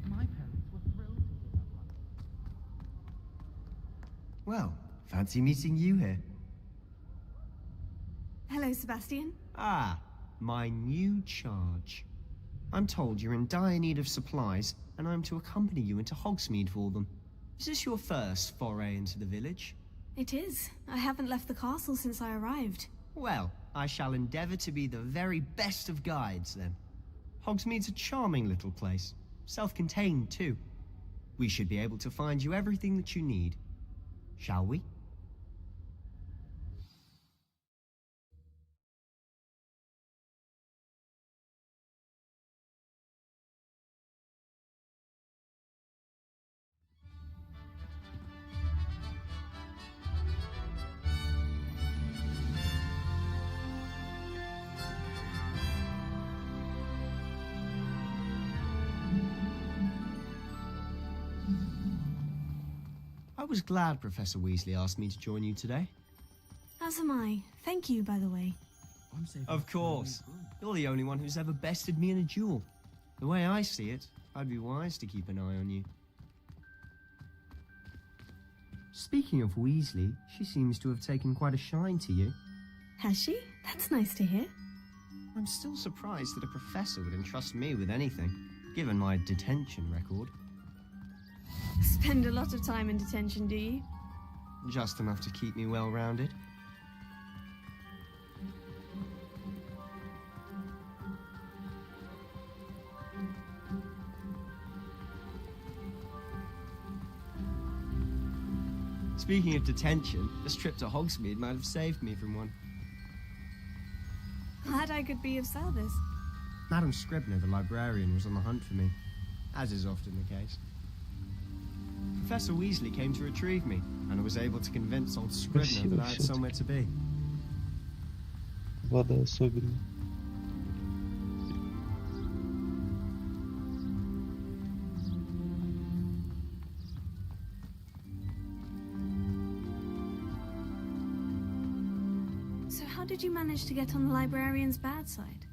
My parents were thrilled to hear that one. Well, fancy meeting you here. Hello, Sebastian. Ah, my new charge. I'm told you're in dire need of supplies, and I'm to accompany you into Hogsmeade for them. Is this your first foray into the village? It is. I haven't left the castle since I arrived. Well, I shall endeavour to be the very best of guides, then. Hogsmeade's a charming little place. Self-contained, too. We should be able to find you everything that you need. Shall we? I was glad Professor Weasley asked me to join you today. As am I. Thank you, by the way. Of course. You're the only one who's ever bested me in a duel. The way I see it, I'd be wise to keep an eye on you. Speaking of Weasley, she seems to have taken quite a shine to you. Has she? That's nice to hear. I'm still surprised that a professor would entrust me with anything, given my detention record. Spend a lot of time in detention, do you? Just enough to keep me well-rounded. Speaking of detention, this trip to Hogsmeade might have saved me from one. Glad I could be of service. Madam Scribner, the librarian, was on the hunt for me, as is often the case. Professor Weasley came to retrieve me, and I was able to convince old Scribner that I had somewhere to be. Вода особенно. So how did you manage to get on the librarian's bad side?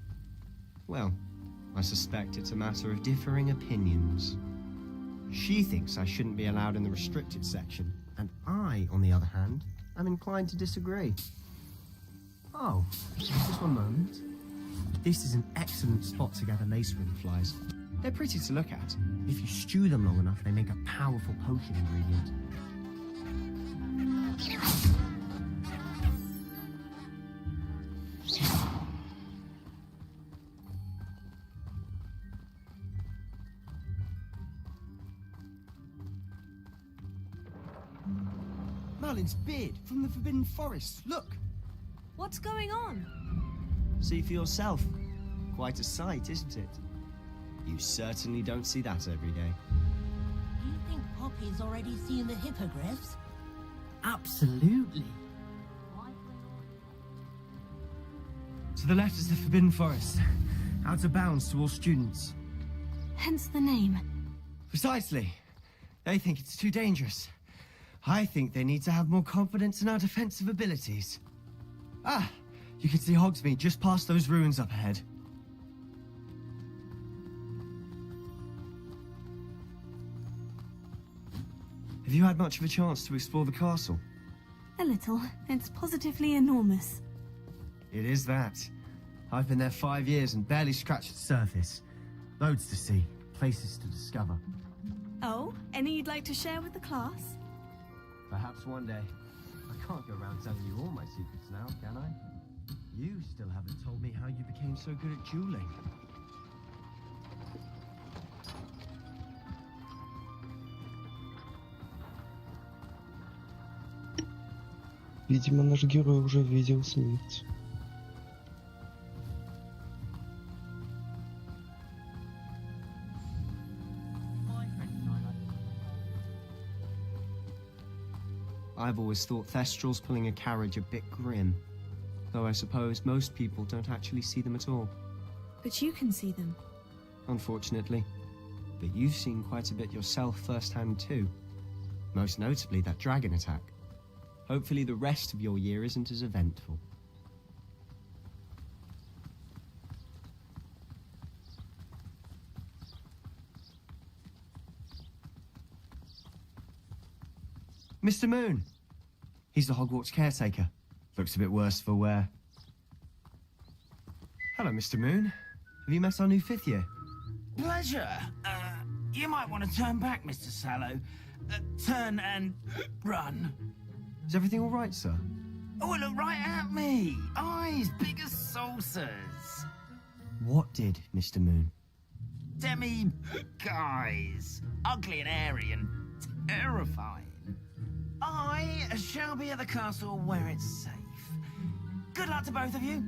Well, I suspect it's a matter of differing opinions. She thinks I shouldn't be allowed in the restricted section, and I, on the other hand, am inclined to disagree. Oh, just one moment. This is an excellent spot to gather lacerin flies. They're pretty to look at. If you stew them long enough, they make a powerful potion ingredient. Merlin's beard from the Forbidden Forest. Look! What's going on? See for yourself. Quite a sight, isn't it? You certainly don't see that every day. Do you think Poppy's already seen the hippogriffs? Absolutely. To the left is the Forbidden Forest. Out of bounds to all students. Hence the name. Precisely. They think it's too dangerous. I think they need to have more confidence in our defensive abilities. Ah, you can see Hogsmeade just past those ruins up ahead. Have you had much of a chance to explore the castle? A little. It's positively enormous. It is that. I've been there 5 years and barely scratched the surface. Loads to see, places to discover. Oh, any you'd like to share with the class? Perhaps one day. I can't go around telling you all my secrets now, can I? You still haven't told me how you became so good at dueling. Видимо, наш герой уже видел смерть. I've always thought Thestrals pulling a carriage a bit grim. Though I suppose most people don't actually see them at all. But you can see them. Unfortunately. But you've seen quite a bit yourself firsthand too. Most notably that dragon attack. Hopefully the rest of your year isn't as eventful. Mr. Moon! He's the Hogwarts caretaker. Looks a bit worse for wear. Hello, Mr. Moon. Have you met our new 5th year? Pleasure. You might want to turn back, Mr. Sallow. Turn and run. Is everything all right, sir? Oh, look right at me. Eyes big as saucers. What did, Mr. Moon? Guys. Ugly and airy and terrifying. I shall be at the castle where it's safe. Good luck to both of you.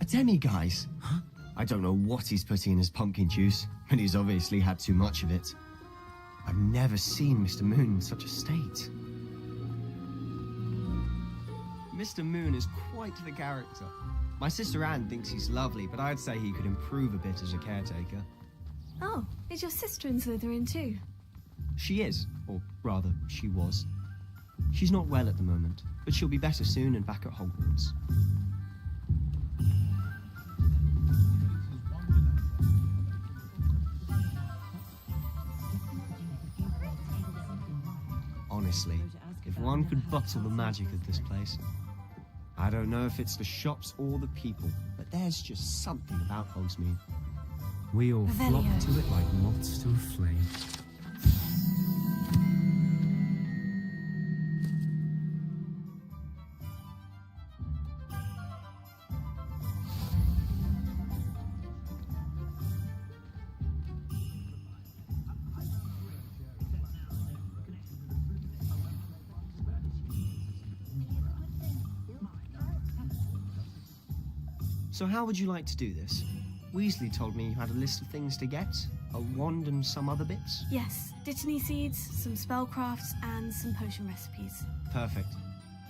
A demi-guise? Huh? I don't know what he's putting in his pumpkin juice, but he's obviously had too much of it. I've never seen Mr. Moon in such a state. Mr. Moon is quite the character. My sister Anne thinks he's lovely, but I'd say he could improve a bit as a caretaker. Oh, is your sister in Slytherin too? She is, or rather, she was. She's not well at the moment, but she'll be better soon and back at Hogwarts. Honestly, if one could bottle the magic of this place. I don't know if it's the shops or the people, but there's just something about Hogsmeade. We all Revelio. flock to it like moths to a flame. So how would you like to do this? Weasley told me you had a list of things to get, a wand and some other bits. Yes, Dittany seeds, some spellcrafts, and some potion recipes. Perfect.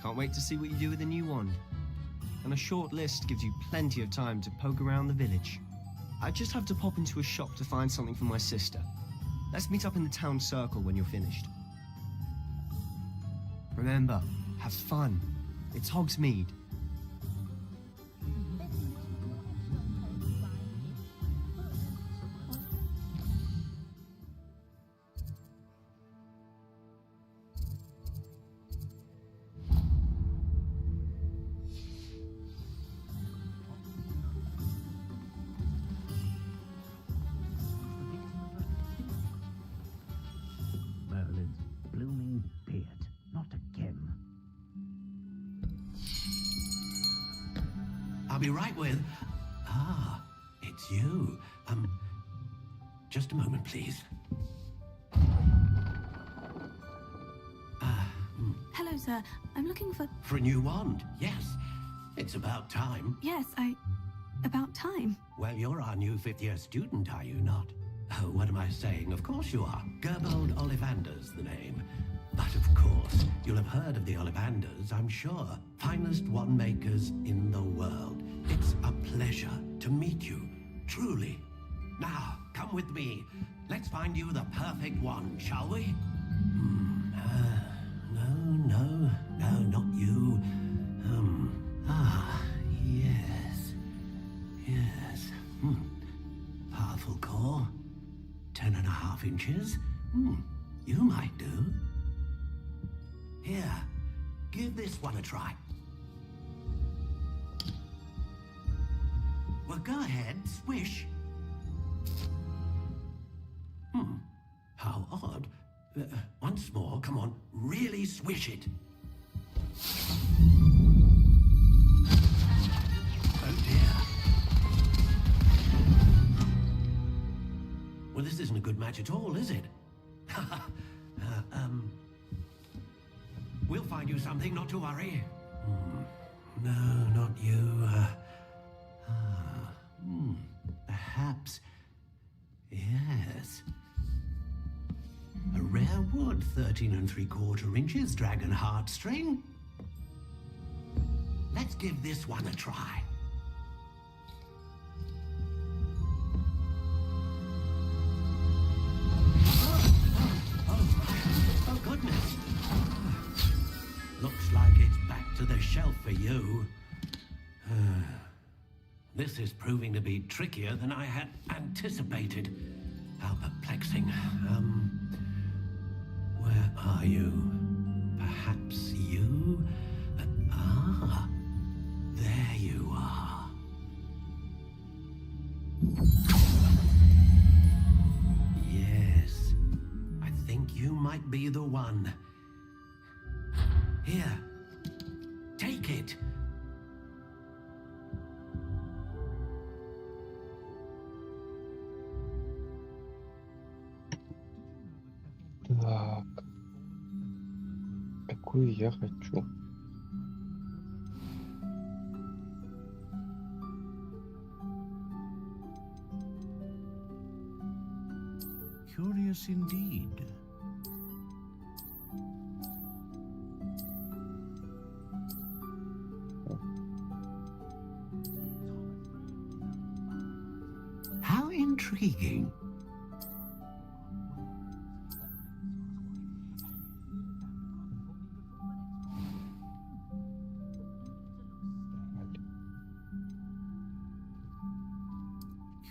Can't wait to see what you do with the new wand. And a short list gives you plenty of time to poke around the village. I just have to pop into a shop to find something for my sister. Let's meet up in the town circle when you're finished. Remember, have fun. It's Hogsmeade. Merlin's blooming beard. Not again. I'll be right with... Ah, it's you. Just a moment, please. Hello, sir. I'm looking for... For a new wand, yes. It's about time. Yes, about time. Well, you're our new fifth-year student, are you not? Oh, what am I saying? Of course you are. Gerbold Ollivander's the name. But of course, you'll have heard of the Ollivanders, I'm sure. Finest wand makers in the world. It's a pleasure to meet you, truly. Now, come with me. Let's find you the perfect wand, shall we? No, not you. Yes. Powerful core. 10.5 inches. You might do. Here, give this one a try. Well, go ahead, swish. How odd. Once more, come on, really swish it. Oh dear. Well, this isn't a good match at all, is it? We'll find you something, not to worry. No, not you. Perhaps. Yes. A rare wood, 13 3/4 inches, dragon heartstring. Let's give this one a try. Oh, goodness. Looks like it's back to the shelf for you. This is proving to be trickier than I had anticipated. How perplexing. Where are you? Perhaps you? There you are. Yes, I think you might be the one. Here, take it. Так. Какую я хочу? Curious indeed. How intriguing.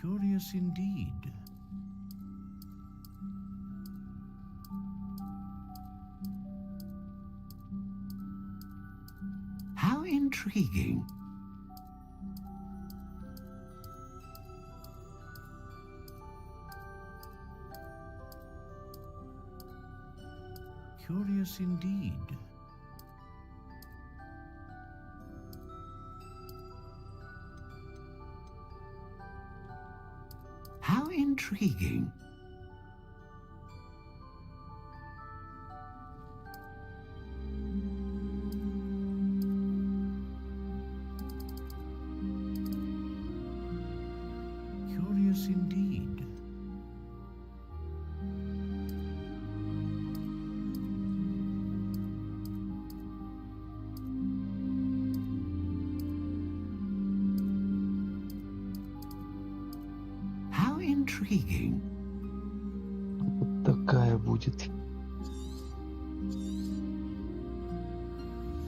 Curious indeed. intriguing. Curious indeed. How intriguing. Curious indeed. How intriguing. Вот такая будет.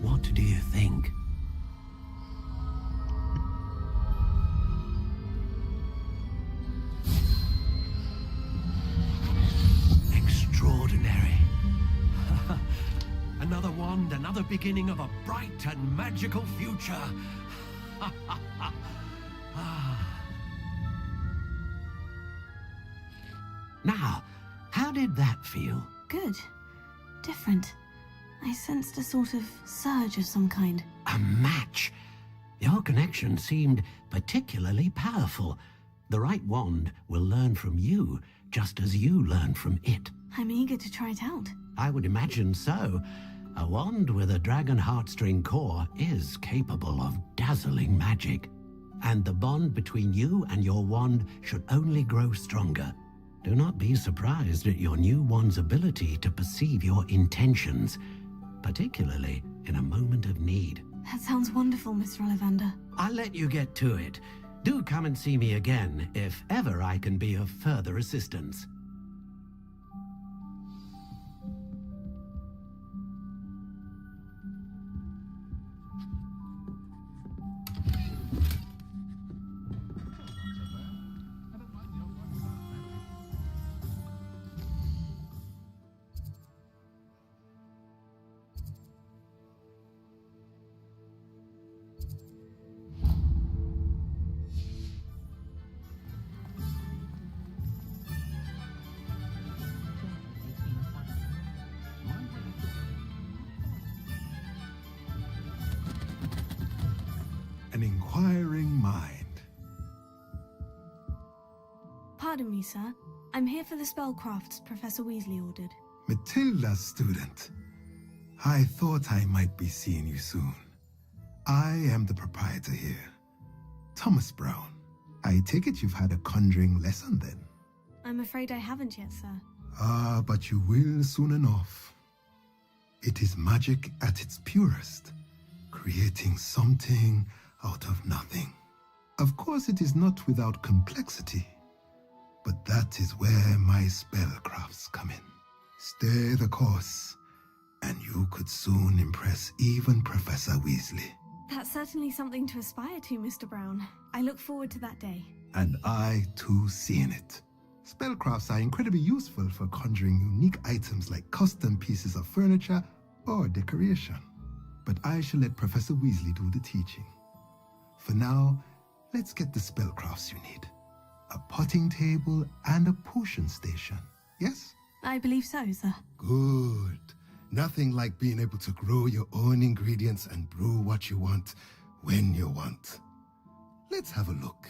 What do you think? Extraordinary. Another wand, another beginning of a bright and magical future. Now, how did that feel? Good. Different. I sensed a sort of surge of some kind. A match. Your connection seemed particularly powerful. The right wand will learn from you, just as you learn from it. I'm eager to try it out. I would imagine so. A wand with a dragon heartstring core is capable of dazzling magic. And the bond between you and your wand should only grow stronger. Do not be surprised at your new wand's ability to perceive your intentions, particularly in a moment of need. That sounds wonderful, Mr. Ollivander. I'll let you get to it. Do come and see me again if ever I can be of further assistance. An inquiring mind. Pardon me, sir. I'm here for the spellcrafts Professor Weasley ordered. Matilda's student. I thought I might be seeing you soon. I am the proprietor here, Thomas Brown. I take it you've had a conjuring lesson then? I'm afraid I haven't yet, sir. Ah, but you will soon enough. It is magic at its purest, creating something out of nothing. Of course, it is not without complexity, but that is where my spellcrafts come in. Stay the course, and you could soon impress even Professor Weasley. That's certainly something to aspire to, Mr. Brown. I look forward to that day. And I, too, seeing it. Spellcrafts are incredibly useful for conjuring unique items like custom pieces of furniture or decoration. But I shall let Professor Weasley do the teaching. For now, let's get the spellcrafts you need. A potting table and a potion station, yes? I believe so, sir. Good. Nothing like being able to grow your own ingredients and brew what you want when you want. Let's have a look.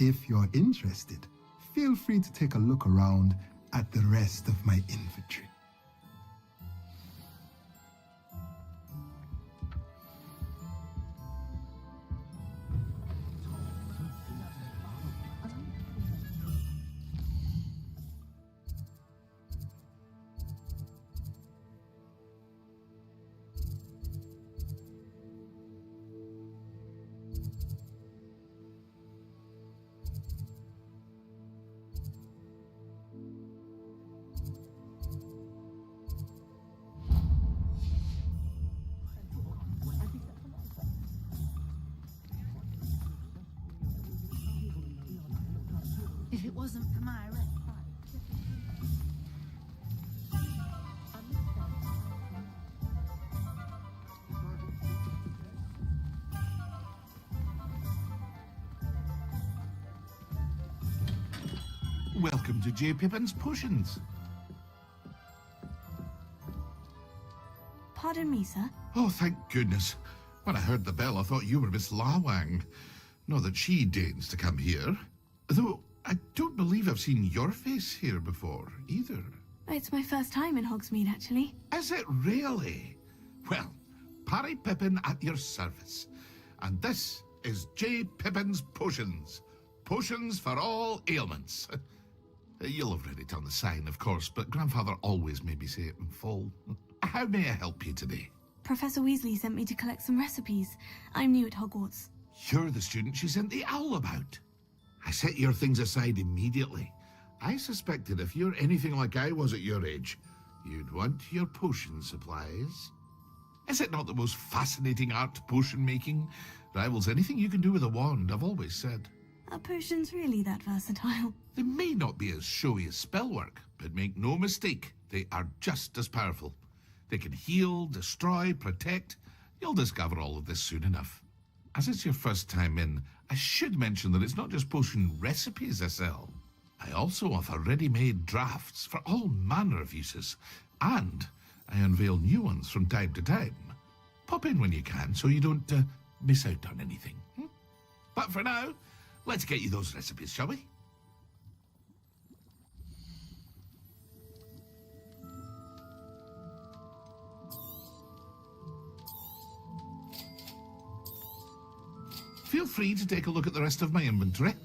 If you're interested, feel free to take a look around at the rest of my inventory. wasn't for my Welcome to J. Pippin's Potions. Pardon me, sir. Oh, thank goodness. When I heard the bell, I thought you were Miss Lawang. Not that she deigns to come here. Though, I don't believe I've seen your face here before, either. It's my first time in Hogsmeade, actually. Is it really? Well, Parry Pippin at your service. And this is J. Pippin's Potions. Potions for all ailments. You'll have read it on the sign, of course, but Grandfather always made me say it in full. How may I help you today? Professor Weasley sent me to collect some recipes. I'm new at Hogwarts. You're the student she sent the owl about. I set your things aside immediately. I suspected if you're anything like I was at your age, you'd want your potion supplies. Is it not the most fascinating art, potion making? Rivals anything you can do with a wand, I've always said. Are potions really that versatile? They may not be as showy as spellwork, but make no mistake, they are just as powerful. They can heal, destroy, protect. You'll discover all of this soon enough. As it's your first time in, I should mention that it's not just potion recipes I sell. I also offer ready-made drafts for all manner of uses, and I unveil new ones from time to time. Pop in when you can so you don't miss out on anything. But for now, let's get you those recipes, shall we? Feel free to take a look at the rest of my inventory,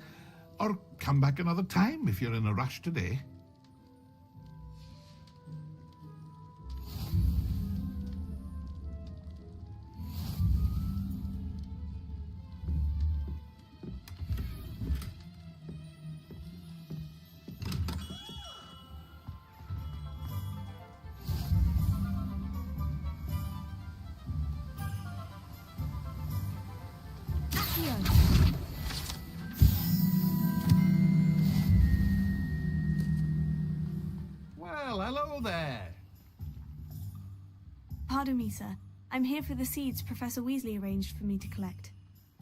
or come back another time if you're in a rush today. Well, hello there. Pardon me, sir. I'm here for the seeds Professor Weasley arranged for me to collect.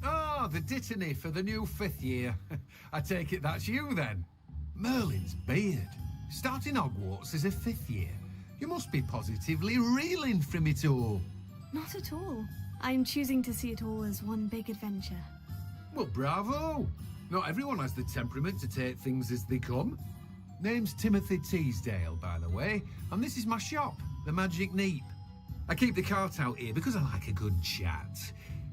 Oh, the dittany for the new 5th year. I take it that's you then. Merlin's beard. Starting Hogwarts as a 5th year. You must be positively reeling from it all. Not at all. I'm choosing to see it all as one big adventure. Well, bravo. Not everyone has the temperament to take things as they come. Name's Timothy Teasdale, by the way, and this is my shop, the Magic Neep. I keep the cart out here because I like a good chat.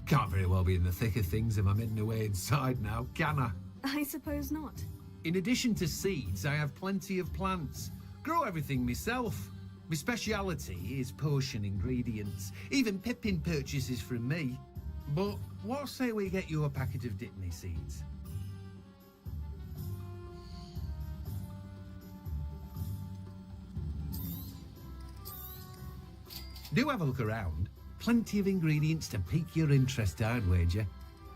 Can't very well be in the thick of things if I'm hidden away inside now, can I? I suppose not. In addition to seeds, I have plenty of plants. Grow everything myself. My speciality is potion ingredients. Even Pippin purchases from me. But what say we get you a packet of Dittany seeds? Do have a look around. Plenty of ingredients to pique your interest, I'd wager.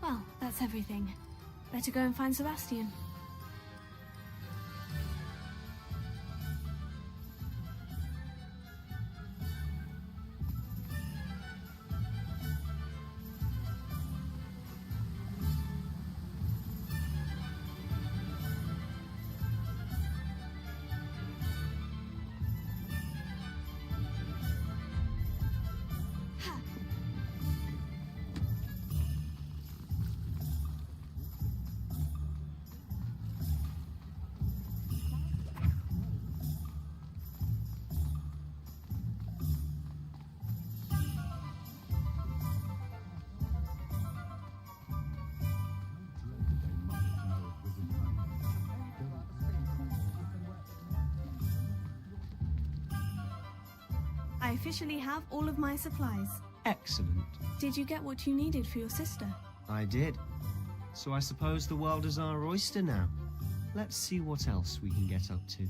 Well, that's everything. Better go and find Sebastian. I officially have all of my supplies. Excellent. Did you get what you needed for your sister? I did. So I suppose the world is our oyster now. Let's see what else we can get up to.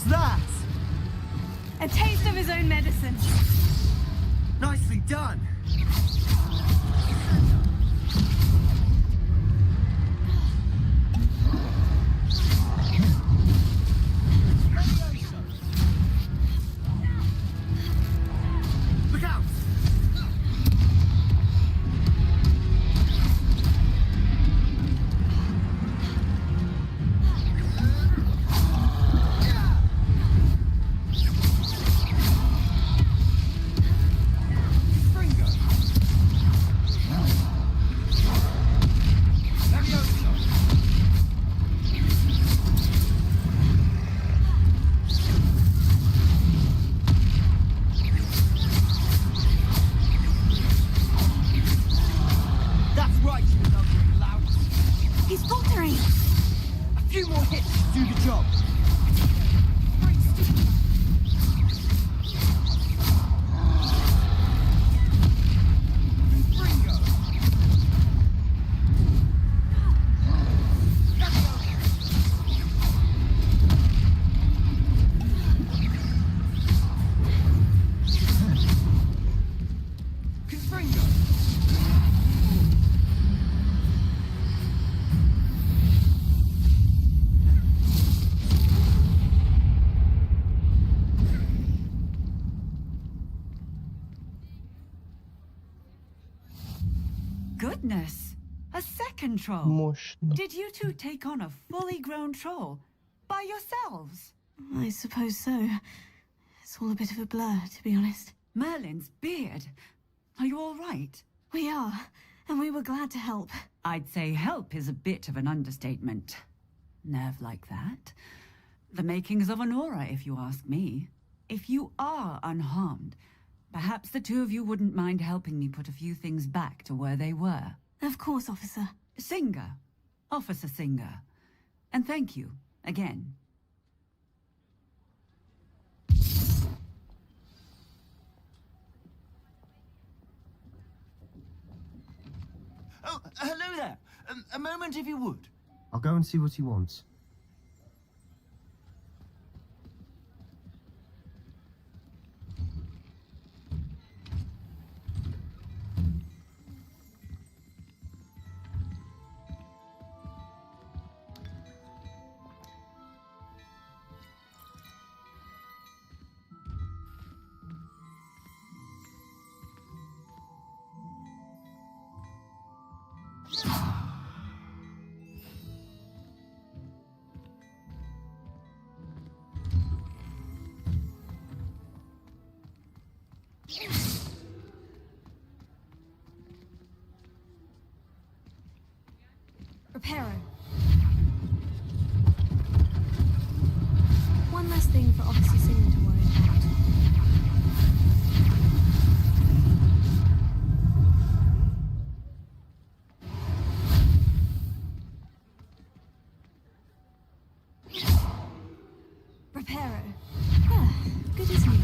was that? A taste of his own medicine. Nicely done. Look out! He's faltering. A few more hits to do the job. Goodness! A second troll! Мощно. Did you two take on a fully grown troll? By yourselves? I suppose so. It's all a bit of a blur, to be honest. Merlin's beard. Are you all right? We are, and we were glad to help. I'd say help is a bit of an understatement. Nerve like that. The makings of an aura, if you ask me. If you are unharmed, perhaps the two of you wouldn't mind helping me put a few things back to where they were. Of course, officer. Singer. Officer Singer. And thank you, again. Oh, hello there. A moment if you would. I'll go and see what he wants. Reparo. One less thing for Officer Singer to worry about. Reparo. Ah, good as new.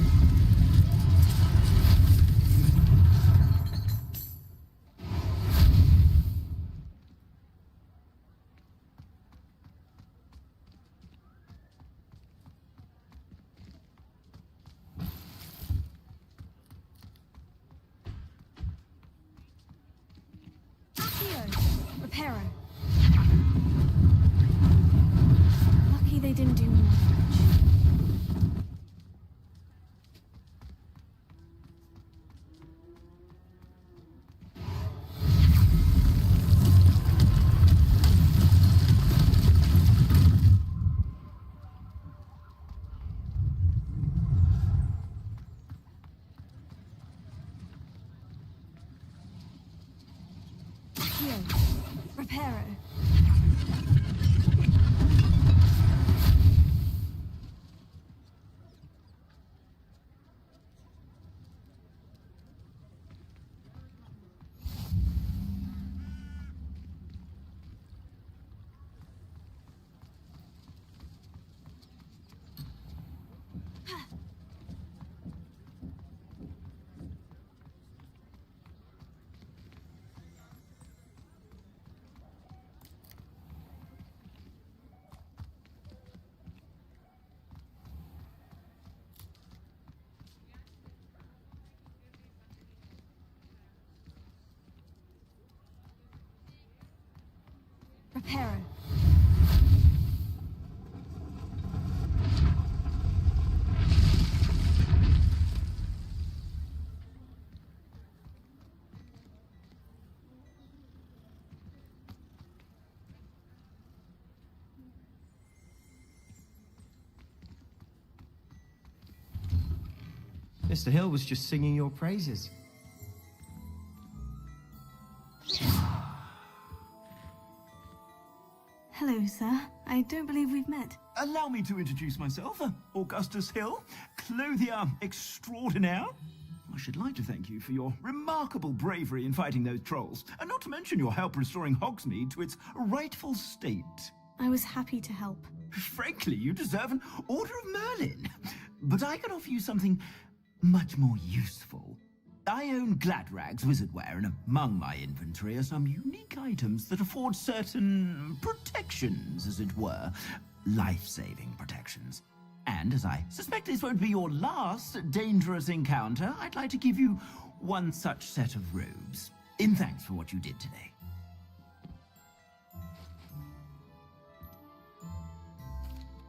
Reparo. Lucky they didn't do more damage. Reparo. Hero. Mr. Hill was just singing your praises. Hello, sir. I don't believe we've met. Allow me to introduce myself, Augustus Hill, clothier extraordinaire. I should like to thank you for your remarkable bravery in fighting those trolls, and not to mention your help restoring Hogsmeade to its rightful state. I was happy to help. Frankly, you deserve an Order of Merlin. But I can offer you something much more useful. I own Gladrag's wizardware, and among my inventory are some unique items that afford certain protections, as it were. Life-saving protections. And as I suspect this won't be your last dangerous encounter, I'd like to give you one such set of robes, in thanks for what you did today.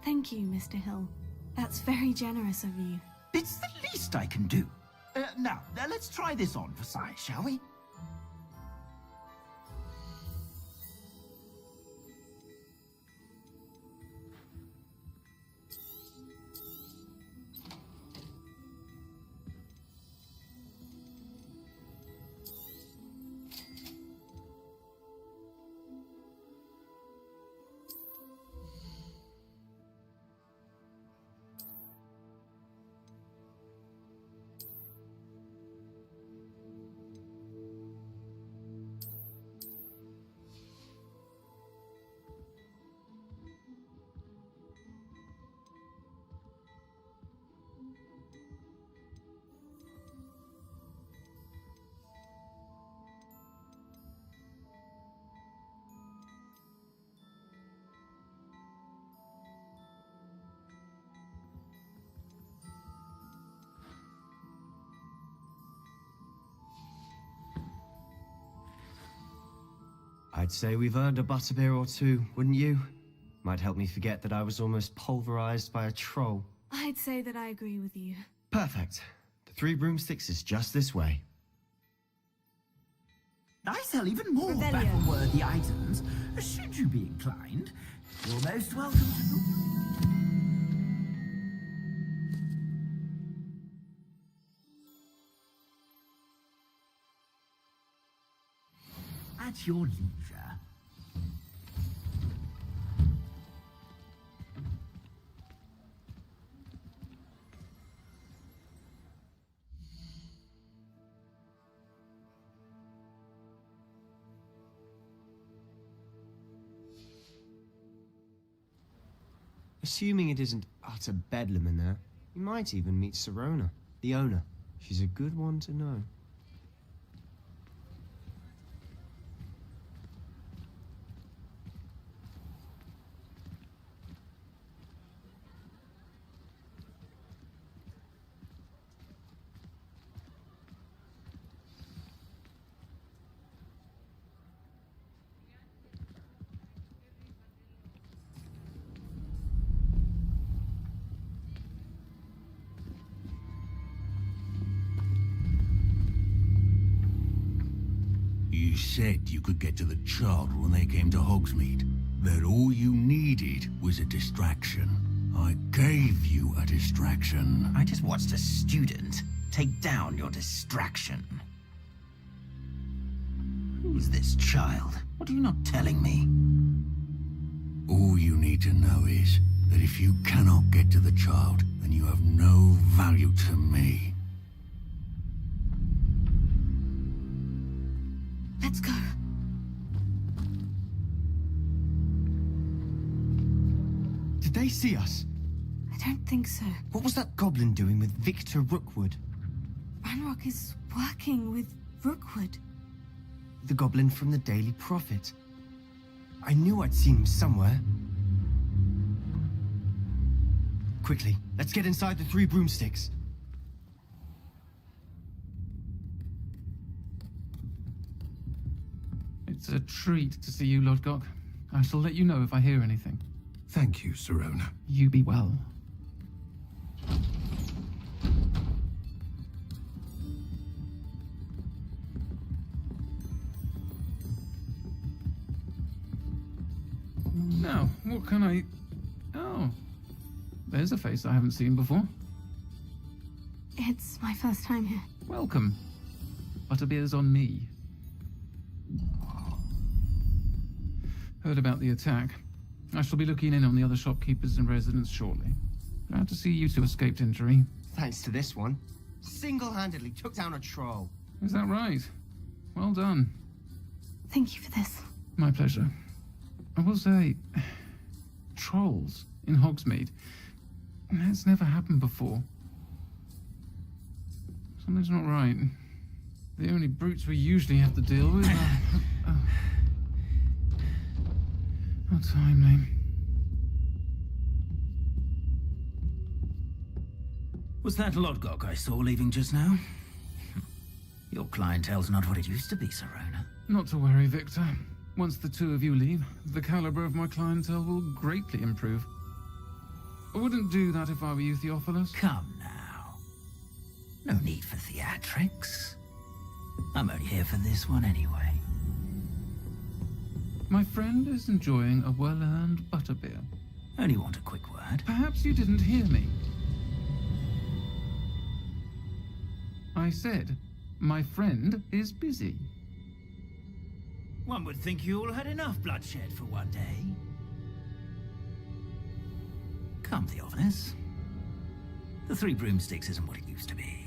Thank you, Mr. Hill. That's very generous of you. It's the least I can do. Now, let's try this on for size, shall we? I'd say we've earned a butterbeer or two, wouldn't you? Might help me forget that I was almost pulverized by a troll. I'd say that I agree with you. Perfect. The 3 broomsticks is just this way. I sell even more battle-worthy items. Should you be inclined, you're most welcome to... At your leisure. Assuming it isn't utter bedlam in there, you might even meet Serona, the owner. She's a good one to know. You said you could get to the child when they came to Hogsmeade. That all you needed was a distraction. I gave you a distraction. I just watched a student take down your distraction. Who's this child? What are you not telling me? All you need to know is that if you cannot get to the child, then you have no value to me. Let's go. Did they see us? I don't think so. What was that goblin doing with Victor Rookwood? Ranrock is working with Rookwood. The goblin from the Daily Prophet. I knew I'd seen him somewhere. Quickly, let's get inside the 3 broomsticks. It's a treat to see you, Lord Gok. I shall let you know if I hear anything. Thank you, Sirona. You be well. Now, what can I... Oh, there's a face I haven't seen before. It's my first time here. Welcome. Butterbeer's on me. Heard about the attack. I shall be looking in on the other shopkeepers and residents shortly. Glad to see you two escaped injury. Thanks to this one. Single-handedly took down a troll. Is that right? Well done. Thank you for this. My pleasure. I will say, trolls in Hogsmeade. That's never happened before. Something's not right. The only brutes we usually have to deal with are... How timely. Was that Lodgok I saw leaving just now? Your clientele's not what it used to be, Sirona. Not to worry, Victor. Once the two of you leave, the caliber of my clientele will greatly improve. I wouldn't do that if I were you, Theophilus. Come now. No need for theatrics. I'm only here for this one anyway. My friend is enjoying a well-earned butterbeer. Only want a quick word. Perhaps you didn't hear me. I said, my friend is busy. One would think you all had enough bloodshed for one day. Come, Theophilus. The Three Broomsticks isn't what it used to be.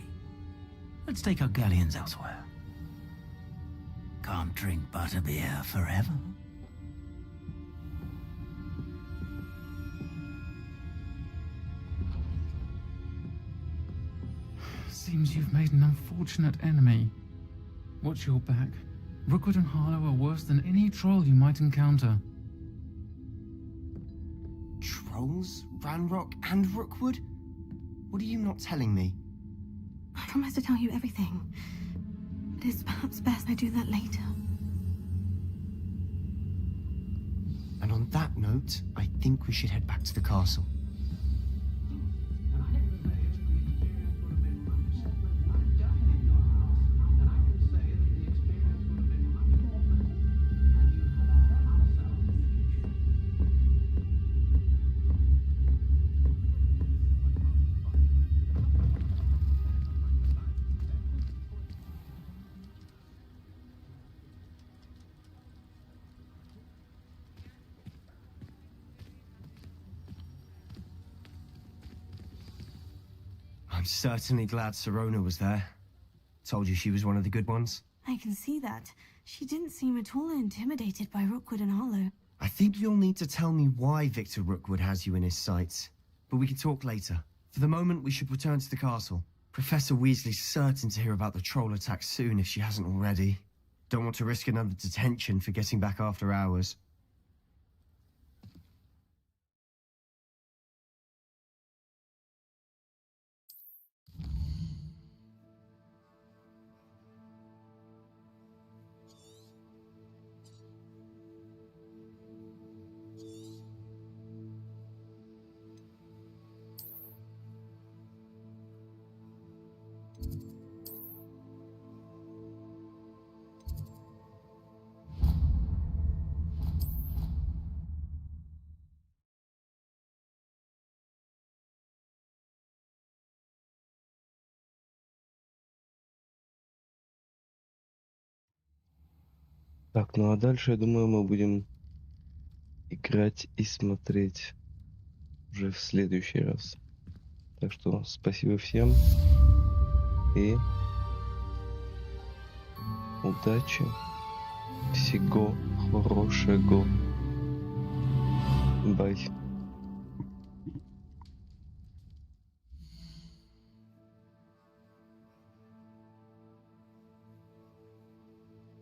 Let's take our galleons elsewhere. Can't drink butterbeer forever. Seems you've made an unfortunate enemy. Watch your back. Rookwood and Harlow are worse than any troll you might encounter. Trolls? Ranrock and Rookwood? What are you not telling me? I promise to tell you everything. It is perhaps best I do that later. And on that note, I think we should head back to the castle. I'm certainly glad Sirona was there. Told you she was one of the good ones. I can see that. She didn't seem at all intimidated by Rookwood and Harlow. I think you'll need to tell me why Victor Rookwood has you in his sights. But we can talk later. For the moment, we should return to the castle. Professor Weasley's certain to hear about the troll attack soon if she hasn't already. Don't want to risk another detention for getting back after hours. Так, ну а дальше, я думаю, мы будем играть и смотреть уже в следующий раз. Так что спасибо всем и удачи, всего хорошего. Бай.